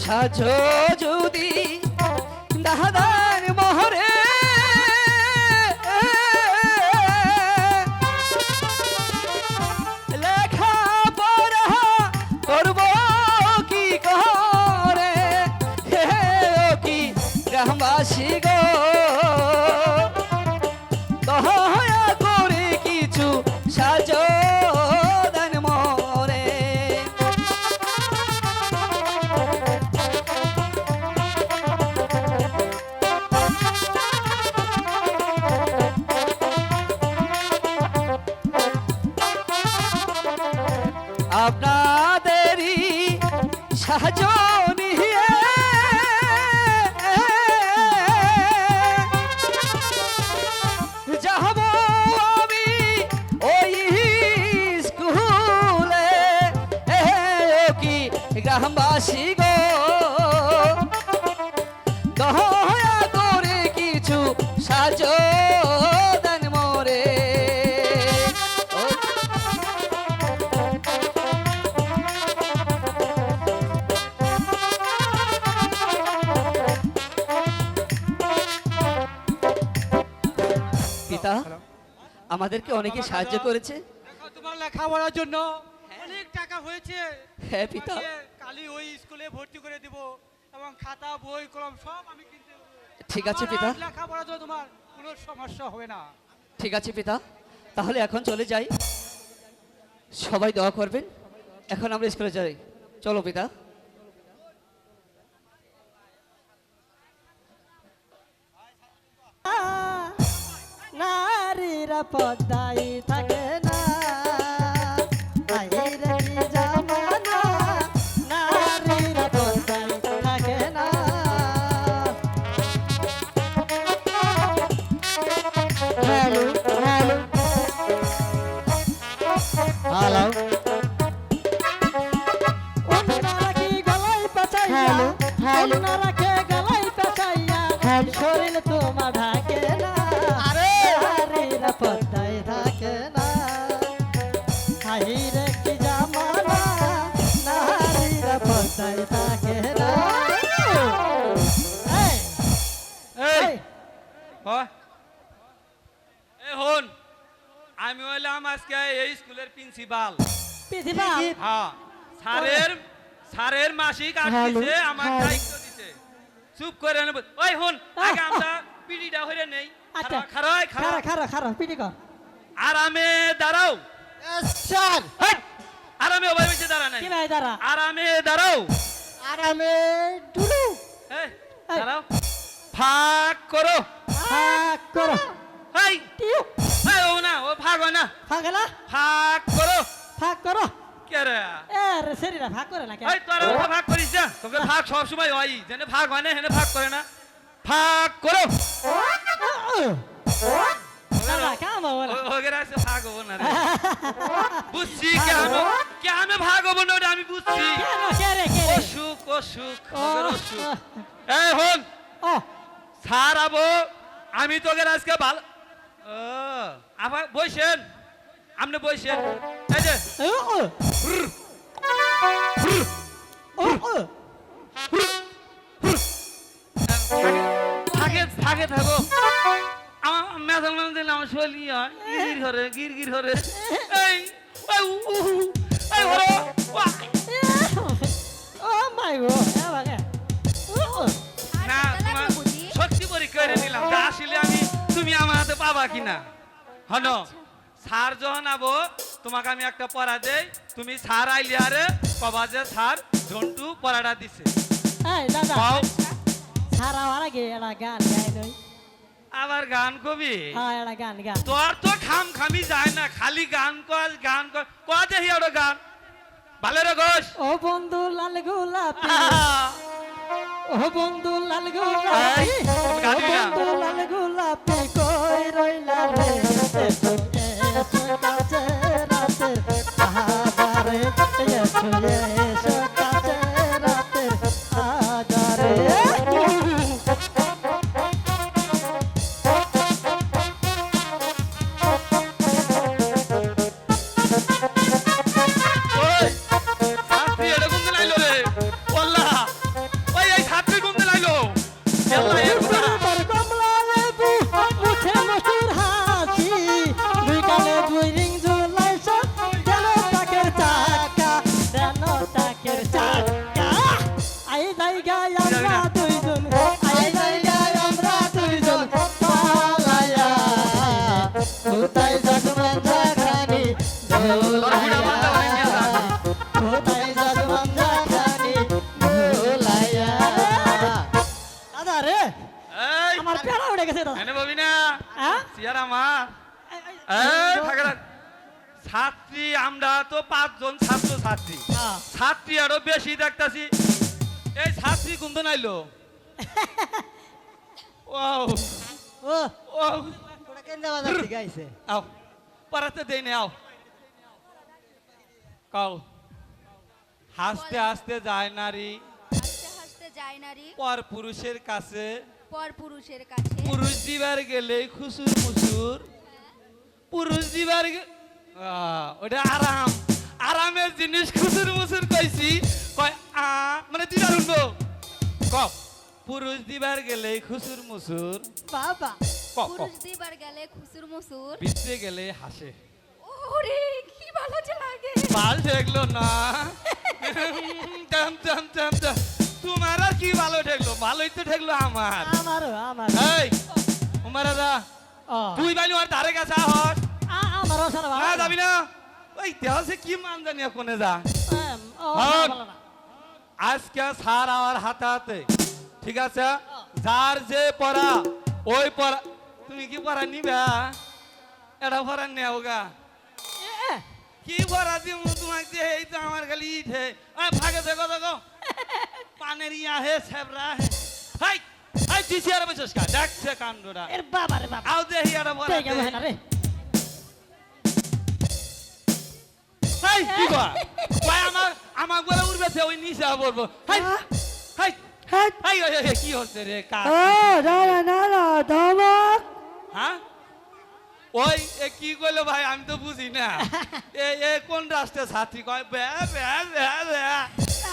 সাজো যদি দাদার মোহরে, লেখা পড়া করব কি করে, হে ও কি গ্রামবাসী গো, দয়া করে কিছু সাজো দেন মোরে। আপনাদেরই সাহায্য নিয়ে যাব আমি ওই স্কুলে, কি গ্রামবাসী গো, দয়া করে কিছু সাহায্য দেন মোরে। ও পিতা, আমাদেরকে অনেকে সাহায্য করেছে। দেখো, তোমার লেখাপড়ার জন্য অনেক টাকা হয়েছে। হ্যাঁ পিতা, কালি ওই স্কুলে ভর্তি করে দিব এবং খাতা বই কলম সব আমি কিনতে দেবো। ঠিক আছে আমার পিতা। আর লেখাপড়ার জন্য তোমার কোনো সমস্যা হবে না। ঠিক আছে পিতা, তাহলে এখন চলে যাই। সবাই দোয়া করবেন। এখন আমরা স্কুলে যাই। চলো পিতা। নারীরা পদ্মায় থাকে না, আইরে কি জামানা, নারীরা পদ্মায় থাকে না। হ্যালো হ্যালো হ্যালো, ওনারা কি গলায় পেঁচাইয়া, ওনারা কে গলায় পেঁচাইয়া, শরীর তোমার ঢাকে না, নারীরা পদ্মায় থাকে না, হাইরে কি জামানা, নারীরা পদ্মায় থাকে না। এই, এই এই, এ হন, আমি হইলাম আজকে এই স্কুলের প্রিন্সিপাল। প্রিন্সিপাল, হ্যাঁ, স্যারের মাসিক আসছে, আমার দায়িত্ব দিছে। চুপ করে নেব। ওই হন, আগে আমরা পিড়িটা হইরে নেই। আচ্ছা, খারাই খারা খারা খারা পিটি কর। আরামে দাঁড়াও। স্যার, হেই, আরামে ওভাবে বসে দাঁড়া নাই। কি ভাই দাঁড়া, আরামে দাঁড়াও। আরামে ডুলু। এই, দাঁড়াও। ফাঁক করো। ফাঁক করো, এই, টিউ, এই, ও না, ও ভাগ হয় না। ফাঁক না, ফাঁক করো। ফাঁক করো। কে রে? এ রে শরীরা ভাগ করে না কেন? এই, তোরা ওটা ভাগ করিস না। তোকে ভাগ সব সময় হয়, যেন ভাগ হয় না, হেনে ভাগ করে না। ফাঁক করো। দাদা কাম বলা, ওগের আছে ভাগ হবো না রে। বুঝছি কেন ভাগ হবো না, ওটা আমি বুঝছি। কেন কে রে কে রে? অসুখ ওগের অসুখ। এই হন, ও স্যার আবো, আমি তোকে আজকে ভালো। ও আবার বসেন, আপনি বসেন। এই যে ও ও ও থাকে থাকো। আমার মেজাল মানে দিলে আমার শৈলী হয় গির ঘরে। এই এই ঘরে ও মাই গো, এ বাগে ও না, তোমার শক্তি পরীক্ষা করে নিলাম, তা আসলে আমি তুমি আমার হাতে পাবা কিনা। হন, স্যার যখন আবো তোমাকে আমি একটা পড়া দেই, তুমি স্যার আইলি আরে কবা যে স্যার ঝন্টু পড়াটা দিছে। এই দাদা পাও, সারা ওরা গে এলা গান গাই নই। আবার গান কবি। হ্যাঁ এলা গান গান। তোর তো খামি যায় না, খালি গান কর কয়া দেখি ওটা গান ভালো রে ঘোষ। ও বন্ধু লাল গোলাপি, ও বন্ধু লাল গোলাপি, এই, ও তুমি গান দিবি না? বন্ধু লাল গোলাপি কই রইলা রে, এসো কাছে রাতে আহারে এসো কোথায় যাবে মন্দারানী ভোলাইয়া দাদা রে এই আমার পেড়া উঠে গেছে দাদা এনে ববি না হ্যাঁ সিয়ারা মা এই থাকে না ছাত্রী আমরা তো 5 জন ছাত্র ছাত্রী হ্যাঁ। ছাত্রী আরো বেশি দেখতাছি এই ছাত্রী কোন দিন আইলো ওয়াও ও ওয়াও ওটা কেন বাজার থেকে আইছে আও পারাতে দেই না আও কাও হাসতে হাসতে যায় নারী হাসতে হাসতে যায় নারী পর পুরুষের কাছে পর পুরুষের কাছে পুরুষ দিবার গেলে খুসুর মুসুর পুরুষ দিবার ওটা আরাম আরামের জিনিস খুসুর মুসুর কইছি কয় মানে দিবার উঠবো ক পুরুষ দিবার গেলে খুসুর মুসুর বাবা ক পুরুষ দিবার গেলে খুসুর মুসুর বিচ্ছে গেলে হাসে ওরে কি ভালো যে লাগে ভাল ঠেকলো না টাম টাম টাম টাম। তোমার আর কি ভালো ঠেকলো ভালোই তো ঠেকলো আমার আমার এই উমারা দা ও তুই বাইলি ওর ধারে কাছে হট আমারও সারা না ভালো যাবি না ওই দেহসে কি মান জানি কোনে যা ও হট। ভালো না আজকে সার আমার হাতে হাতে ঠিক আছে যার যে পড়া ওই পড়া তুমি কি পড়া নিবা এটা পড়া নেও গা এ, কি পড়া দিব তোমাকে যে এই তো আমার খালি ইঠে ভাগে দেখো দেখো পানের ইয়া হে সেবরা হে হাই হাই তুই চেয়ারে বসেস কা দেখছে কাণ্ডটা এর বাবা রে বাবা আও দেহি এটা পড়া ঠিক আছে না রে হাই কি গো কয় আমার বলে উড়বে সে ওই নিচে পড়বো হাই হাই হাই হাই কি হচ্ছে রে কা ধমক হ্যাঁ ওই এ কি কইলো ভাই আমি তো বুঝি না এ কোন রাষ্ট্রের ছাত্রী কয় বে বে বে বে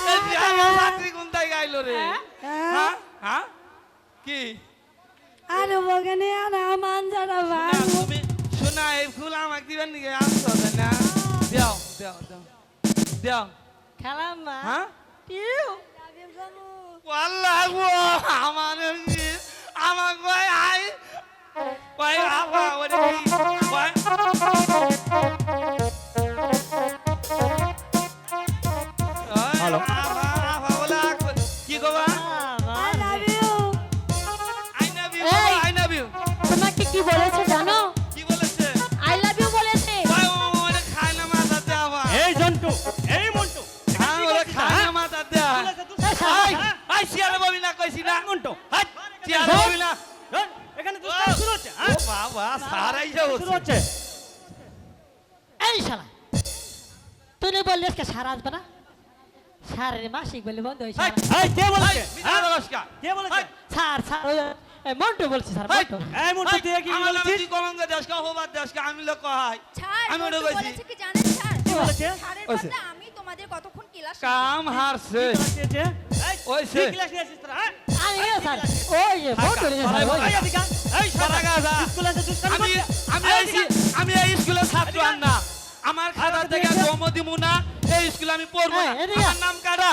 এ বিহারের ছাত্রী কোন তাই গাইলো রে হ্যাঁ হ্যাঁ কি আর বগনে আর আমান যারা না, তুমি শোনা এই ফুল আমাকে দিবেন নাকি আসতো না দাও দাও দাও দাও খেলাম মা হ্যাঁ টিউ আল্লাহ গো আমার কয় আই কয় আপা ওরে কি কয় হ্যালো আপা বলা কি গবা I love you I love you তোমাকে কি বলেছে জানো কি বলেছে আই লাভ ইউ বলেছে কয় ওরে খায় না মাথা দে আপা এই জন্টু এই মন্টু হ্যাঁ ওরে খায় না মাথা দে আই আই সিয়ারে বলি না কইছি না মন্টু হাই সিয়ারে বলি না এখানে তো শুরু হচ্ছে ও বাবা সারাই শুরু হচ্ছে হচ্ছে এই শালা তুই বললি আজকে সারা আসবে না সারের মাসিক বলে বন্ধ হয়েছে এই কে বলছে হ্যাঁ নমস্কার কে বলেছে স্যার স্যার মন্টু বলছি স্যার মন্টু এই মন্টু তুই কি আমার নামে বলছিস তুই কলঙ্ক দেশকা হবার দেশকা আমি লোক হয় ছাড় আমি ওটা মন্টু কইছি বলেছে কি জানেন স্যার কি বলেছে? ছাড়ের ওইসে। বদলে আমি তোমাদের কতক্ষণ ক্লাস কাম হারছে দিয়েছে ওই তুই সে ক্লাস নিয়েছিস তোরা হ্যাঁ আমি স্যার ওই যে মন্টু রে স্যার ওই এই এদিকে আয়। এই সারা গাছা স্কুলে এসে দুষ্টামি আমি করছে। আমি এই এই এদিকে আয়। আমি এই স্কুলের ছাত্র আর না আমার খাতা থেকে গম দিমু না এই স্কুলে আমি পড়বো না এই, এদিকে আয়। আমার নাম কাটা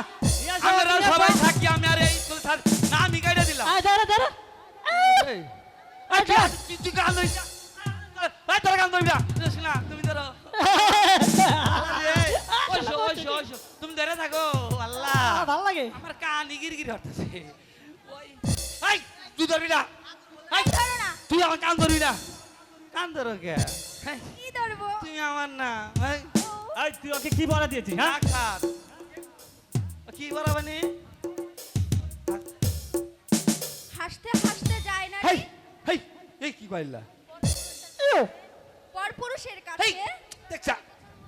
আসো, আমরা এদিকে সবাই আসো। থাকি আমি আর এই স্কুল ছাত্র না আমি কাইটা দিলাম আয় দাঁড়া দাঁড়া এই আচ্ছা তুই গান ধরিস না এই তোর গান ধরবি না না তুমি ধরো ওইসো ওইসো ওইসো তুমি ধরে থাকো আল্লাহ ভালো লাগে আমার কান গিরগির হচ্ছে ওই এই তুই ধরবি না এই, ধরো না তুই আমার কান ধরবি না কান ধরো কে এই, কি ধরবো তুমি আমার না এই, এই তুই ওকে কি বলা দিয়েছিস হ্যাঁ ডাক্তার কি বরাবানি হাসতে হাসতে যায় না হেই হেই এই কি কইলা পর পুরুষের হেই কাছে দেখছা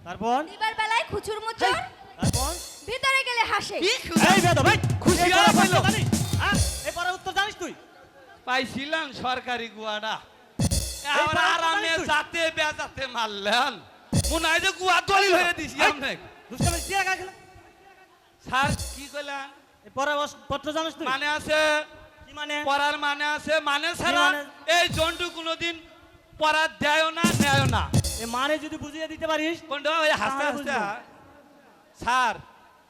তারপর দিবার বেলায় খুচুর মুচুর তারপর ভিতরে গেলে হাসে কি এই বেদব ভাই খুশি এই হয়ে পড়ার পাইলো। উত্তর জানিস? হ্যাঁ এই পড়ার উত্তর জানিস তুই পাইছিলাম সরকারি গুয়াডা এই আমরা পাড়া আরামে জানিস তুই? যাতে বেজাতে মারলেন মনে হয় যে গুয়া দলিল হয়ে দিছি আপনি দুষ্টামি কি একা খেলা স্যার কি কইলেন এই পড়ার পত্র জানিস তুই মানে আছে কি মানে পড়ার মানে আছে মানে ছাড়া মানে? এই জন্টু কোনোদিন পড়ার দেয় না নেয় না এই মানে যদি বুঝিয়ে দিতে পারিস কোনটা ওই হাসতে তাহলে হাসতে বুঝবো। স্যার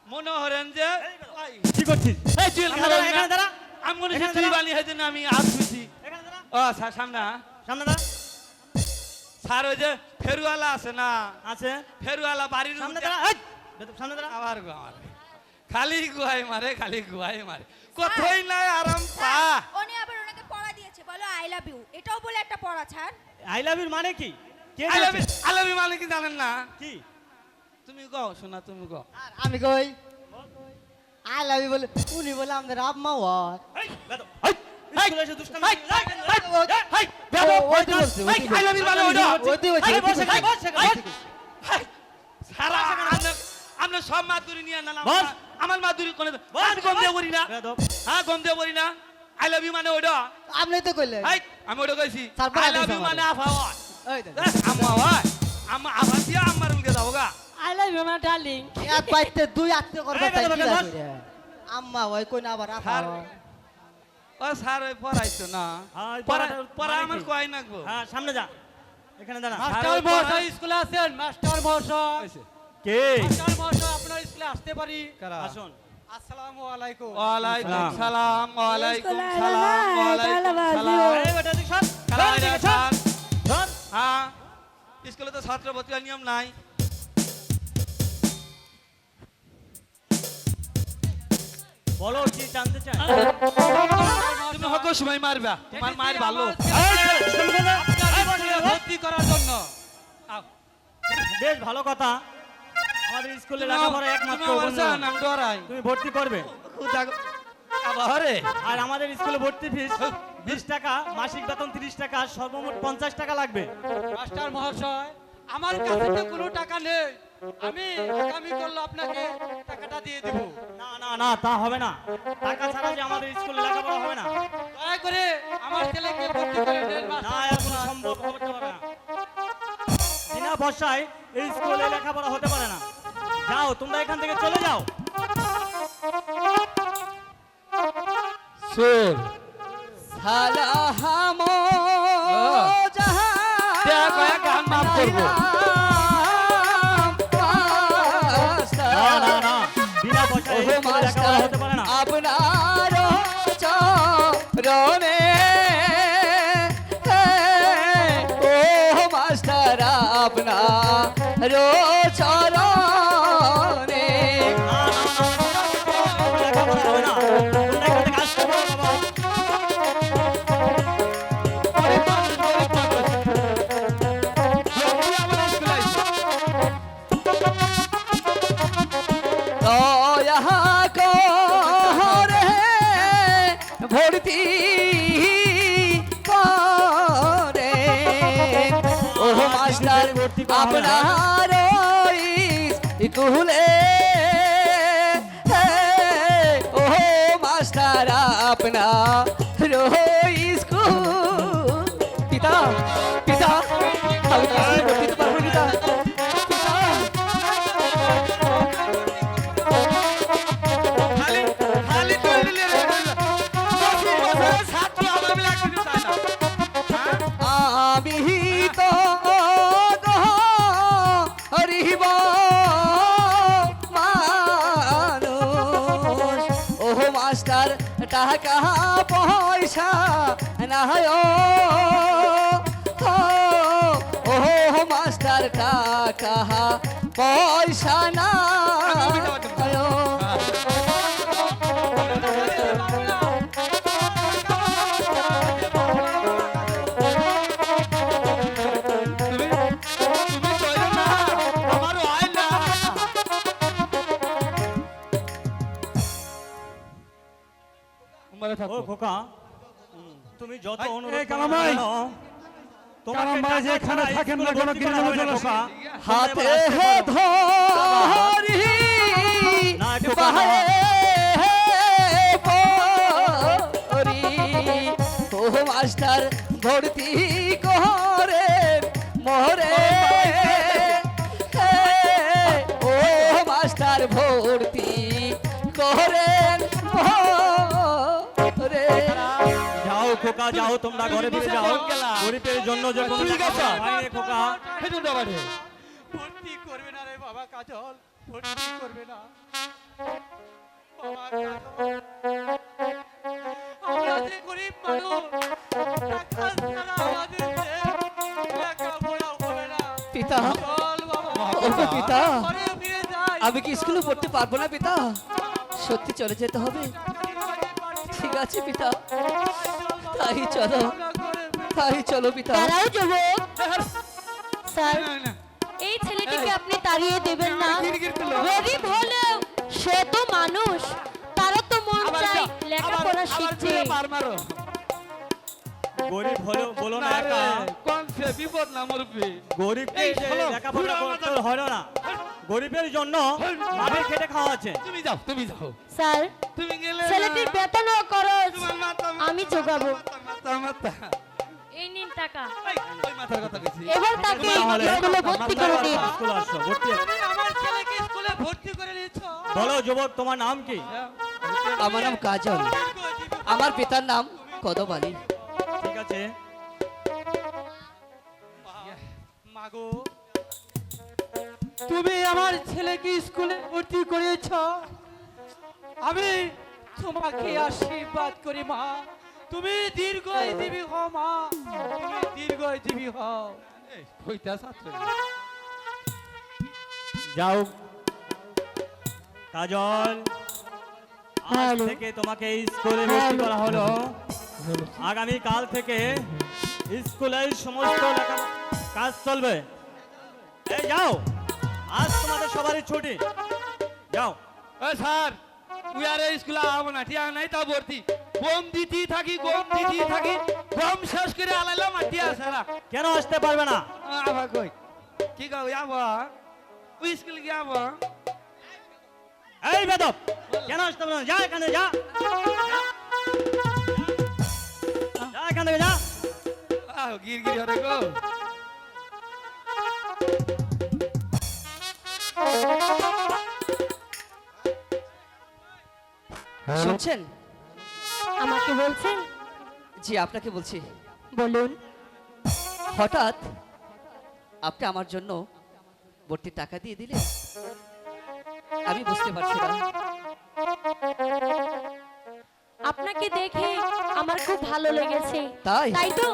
মনে হরেন যে ওই, কি করছিস এই জেল এখানে খারাপ দাঁড়া, এখানে দাঁড়া। আমি মনে এখানে হচ্ছে তুই দাঁড়া। বানিয়ে হয়েছে আমি হাত ধুইছি এখানে দাঁড়া ও স্যার সামনে আ। সামনে দাঁড়া স্যার ওই যে ফেরুয়ালা আছে না, আছে ফেরুয়ালা বাড়ির সামনে উঠে- দাঁড়া এই, বেদব, সামনে দাঁড়া আবার গো আমার খালি গুয়াই মারে, খালি গুয়াই মারে, কোথায় নাই আরাম পা। উনি আবার ওনাকে পড়া দিয়েছে, বলো আই লাভ ইউ, এটাও বলে একটা পড়া ছাড়। আই লাভ ইউ মানে কি? কে আলাবি দিয়েছে? আলাবি মানে কি জানেন না? কি তুমি কও শোনা, তুমি কও। আর আমি কই আই লাভ ইউ বলে উনি বলে আমাদের আম্মা ওয়ার এই, বেদব, এই, স্কুলে এসে দুষ্টামি হাই, করছিস? হাই, হাই, বেদব, ওই তো বলছে, ওই তো হাই, বলছে। আলাবি মানে ওইটা। ওই তো বলছে, হাই, ওই তো বসে বলছে। খাই, বসে খাই, বসে খাই। হাই, সারা আমরা সব মাদুরি নিয়ে না বস। আমার মাদুরি কোনে বস, আমি গন্ধ বস। করি না। বেদব, হ্যাঁ গন্ধ করি না। আই লাভ ইউ মানে ওইটা। আপনি তো কইলেন হাই, আমি ওটা কইছি। তারপর আই আদেশ লাভ ইউ আমাদের। মানে আফাওয়া। ওই দেখ আম্মা ওয়াই, আম্মা আফা দিয়া আম্মার উলকে যাবো গা। I love you my darling. এক বাইতে দুই আত্মীয় করবে এই তাই বেদব, কি বেদব। রাখবে আম্মা ওই কই না আবার আপা স্যার, ও স্যার ওই পড়াইতো না। হ্যাঁ, পড়া পড়া আমার কি? কয় নাকবো। হ্যাঁ সামনে যা, এখানে দাঁড়া। মাস্টার মশাই স্কুলে আছেন? মাস্টার মশাই কে? মাস্টার মশাই আপনার স্কুলে আসতে পারি? কারা? আসুন। আসসালামু আলাইকুম। ওয়ালাইকুম সালাম, ওয়ালাইকুম সালাম, ওয়ালাইকুম সালাম। এই বেটা দিক সর, খালা সর এদিকে, এটা সর। স্যার। সর। হ্যাঁ, স্কুলে তো ছাত্র ভর্তি হওয়ার নিয়ম নাই। বলো কি জানতে চান? তুমি হক সময় মারবা, তোমার মায়ের ভালো। ভর্তি করার জন্য। বেশ ভালো কথা। আমাদের স্কুলে লেখাপড়া একমাত্র বন্ধু। নাম ডরাই তুমি ভর্তি করবে। আবারে আর আমাদের স্কুলে ভর্তি ফিস 20 টাকা, মাসিক বেতন 30 টাকা, সর্বমোট 50 টাকা লাগবে। মাস্টার মহাশয়, আমার কাছে তো কোনো টাকা নেই, আমি আগামী করলে আপনাকে টাকাটা দিয়ে দেব। না না না, তা হবে না। টাকা ছাড়া যে আমাদের স্কুলে লেখাপড়া হবে না। দয়া করে আমার ছেলেকে ভর্তি করে দেন না, মাস্টার এখন মহাশয়। সম্ভব হতে পারে না। বিনা ভরসায় এই স্কুলে লেখাপড়া হতে পারে না। যাও, তোমরা এখান থেকে চলে যাও। সুর সালাম দেখ কয়েক গান মাফ করবো। না না না, বিনা ভরসায় এই স্কুলে লেখাপড়া হতে পারে না। আপনার চরণে ও মাস্টার আপনার চরণে লেখাপড়া হবে না। তোমরা এখান থেকে আসতে পারো বাবা। দয়া করে ভর্তি করে ও মাস্টার আপনার স্কুলে ও মাস্টার আপনার স্কুল পিতা পিতা আমি স্কুলে ভর্তি হতে পারবো পিতা পিতা খালি খালি তৈরি রে ছাত্র আলামি লাগতে চায় না। আমি তো হরিব মানুষ ও মাস্টার টাকা পয়সা না ও মাস্টার টাকা পয়সা না তুমি কইরো না, আমারও হয় না। ও খোকা, তুমি যত এই, অনুরোধ এই করো কালামাই। না কেন, তোমাকে কালামাই যে টাকা এখানে ছাড়া থাকেন না, স্কুলে কোনো ভর্তি গিরিজনে করা হবে না, চলে খোকা। হাতে তোমরা এবার আসতে পারো। ধরি না, একটু বাহে পরি ও মাস্টার ভর্তি করে মোরে ও মাস্টার ভর্তি করেন মোরে যাও খোকা, যাও, তোমরা ঘরে ফিরে যাও। গরিবের জন্য যে কোনো ঠিক আছে। টাকা হয় রে খোকা। হেঁটে দেওয়া ভর্তি করবে না রে বাবা কাজল, ভর্তি করবে না বাবা কাজল। আমরা যে গরিব মানুষ, টাকা ছাড়া আমাদের যে লেখাপড়া হবে না। পিতা চল বাবা ওগো পিতা ঘরে ফিরে যাই আমি কি স্কুলে পড়তে পারবো না পিতা সত্যি চলে যেতে হবে ঠিক আছে পিতা তাই চলো তাই চলো পিতা দাঁড়াও যুবক স্যার এই ছেলেটিকে আপনি তাড়িয়ে দেবেন না গরিব হলেও সে তো মানুষ তারও তো মন চাই লেখাপড়া শিখছে গরিব হলেও বলো না একা কোন সে বিপদ না মরবি গরিবকে এই যে শোনো, লেখাপড়া পুরো করতে আমাদের- হয় না গরিবের জন্য মাঠে খেটে খাওয়া আছে তুমি যাও স্যার তুমি গেলে না। ছেলেটির বেতন ও খরচ তোমার মাথা আমি যোগাবো মাথা এই নিন টাকা ওই মাথার কথা কইছি এবার তাকে স্কুলে ভর্তি করে দিন স্কুলে আসো ভর্তি হও। তুমি আমার ছেলেকে স্কুলে ভর্তি করে নিয়েছ বলো যুবক তোমার নাম কি আমার নাম কাজল আমার পিতার নাম কদম আলী ঠিক আছে মাগো তুমি আমার ছেলেকে স্কুলে ভর্তি করেছ আমি তোমাকে আশীর্বাদ করি মা তুমি দীর্ঘজীবী হও মা তুমি দীর্ঘজীবী হও কইতা ছাত্র যাও কাজল আজ থেকে তোমাকে স্কুলে ভর্তি করা হলো আগামী কাল থেকে স্কুলের সমস্ত কাজ চলবে এই যাও আজ তোমাদের সবারই ছুটি যাও ও স্যার তুই আর এই স্কুলে আবো না ঠিক নাই তা ভর্তি গম দিতি থাকি গম শেষ করে আলাইলাম আর টিয়া সারা কেন আসতে পারবে না আবার কই কি কও যাবো ওই স্কুলে কি যাবো এই বেদব কেন আসতে পারবে না যা এখানে যা যা এখান থেকে যা গিরগিরি হরে গো শুনছেন আমাকে বলছেন জি আপনাকে বলছি বলুন হঠাৎ আপনি আমার জন্য ভর্তির টাকা দিয়ে দিলেন আমি বুঝতে পারছি না আপনাকে দেখে আমার খুব ভালো লেগেছে তাই? তাই তো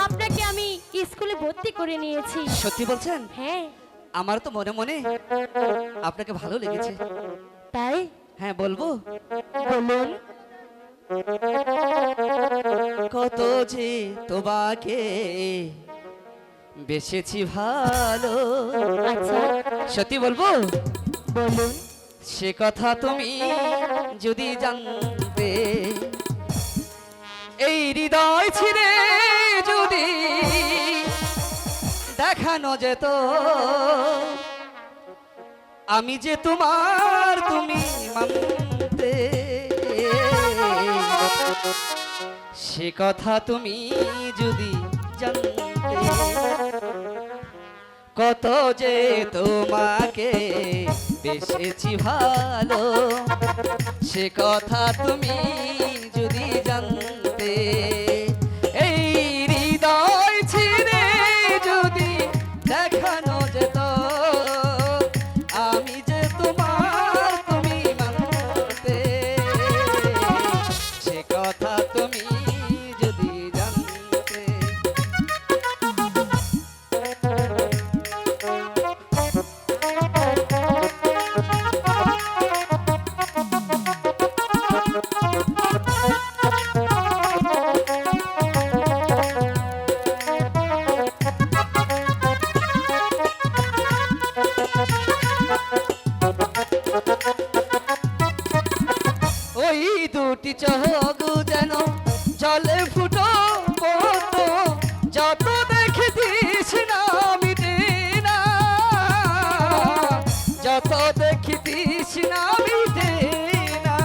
আপনাকে আমি স্কুলে ভর্তি করে নিয়েছি সত্যি বলছেন হ্যাঁ আমার তো মনে মনে আপনাকে ভালো লেগেছে তাই হ্যাঁ বলবো বলুন কত যে তোমাকে বেসেছি ভালো আচ্ছা সত্যি বলবো বলুন সে কথা তুমি যদি জানতে এই হৃদয় ছিঁড়ে যদি দেখানো যেত আমি যে তোমার তুমি মানতে সে কথা তুমি যদি জানতে কত যে তোমাকে বেসেছি ভালো সে কথা তুমি যদি জানতে এই হৃদয় ছিঁড়ে যদি দেখানো যেত আমি যে তোমার তুমি মানতে সে কথা তুমি যদি জানতে ওই দুটি চোখ যেন জলে ফুটো পড়তো যত দেখিতিস না মিটে না যত দেখিতিস না মিটে না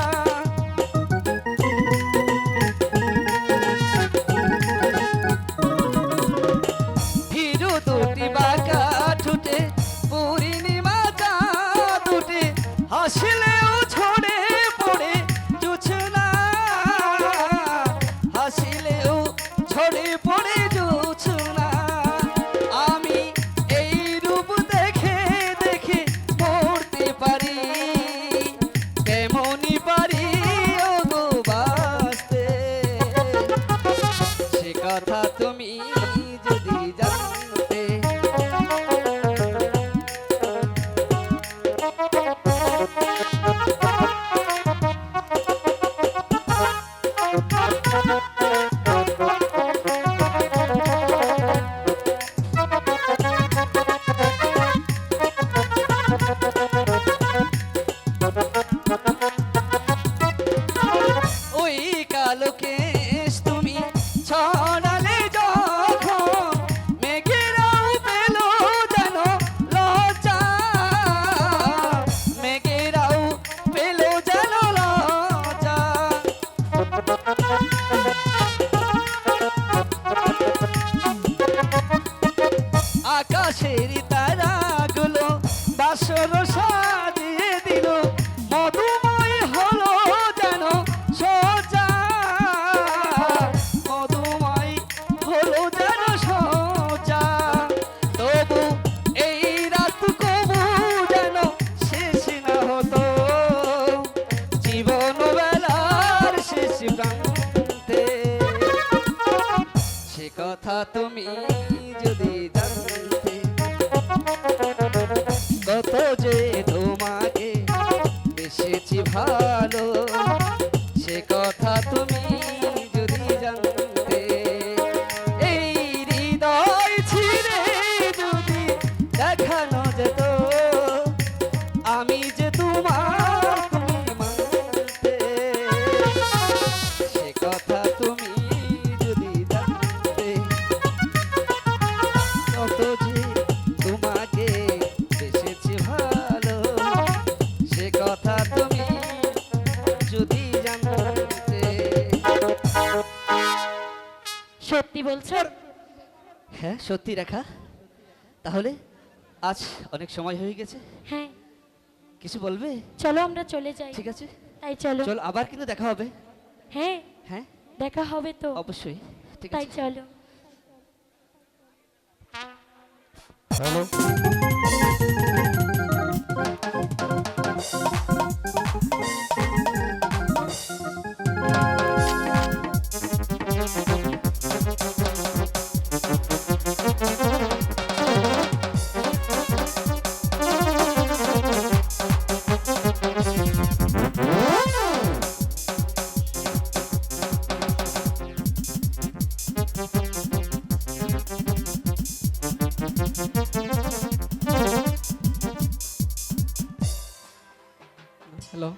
ভীরু দুটি বাঁকা ঠুটে পূর্ণিমা চাঁদ উঠে হাসলেও ছড়ে পড়ে জোছনা হাসিলেও ছড়ে পড়ে জোছনা আমি এই রূপ দেখে দেখে পড়তে পারি তেমনি পারি ওগো বাঁচতে সে কথা তুমি যদি জানতে ওই কালো কেশ তুমি ছড়ালে যখন মেঘেরাও পেল যেন লজ্জা, মেঘেরাও পেল যেন লজ্জা। আকাশের তারাগুলো বাসর সাজিয়ে দিল, মধুময় হলো যেন সজ্জা, মধুময় হলো যেন সজ্জা। তবু এই রাত কবু যেন শেষ না হতো, জীবন বেলার শেষ প্রান্তে। সে কথা তুমি যদি জানতে, কত যে তোমাকে বেসেছি ভালো, সে কথা তুমি যদি জানতে। এই হৃদয় ছিঁড়ে যদি দেখানো যেত, আমি যে তোমার তুমি মানতে। সে কথা তুমি যদি জানতে, কত যে তোমাকে বেসেছি ভালো, সে কথা তুমি যদি জানতে। সত্যি বলছো? হ্যাঁ সত্যি রেখা। তাহলে আজ অনেক সময় হয়ে গেছে, হ্যাঁ, কিছু বলবে? চলো আমরা চলে যাই। ঠিক আছে, তাই চলো। চল আবার কিন্তু দেখা হবে। হ্যাঁ, হ্যাঁ দেখা হবে তো। অবশ্যই, ঠিক তাই আছে। চলো। হ্যালো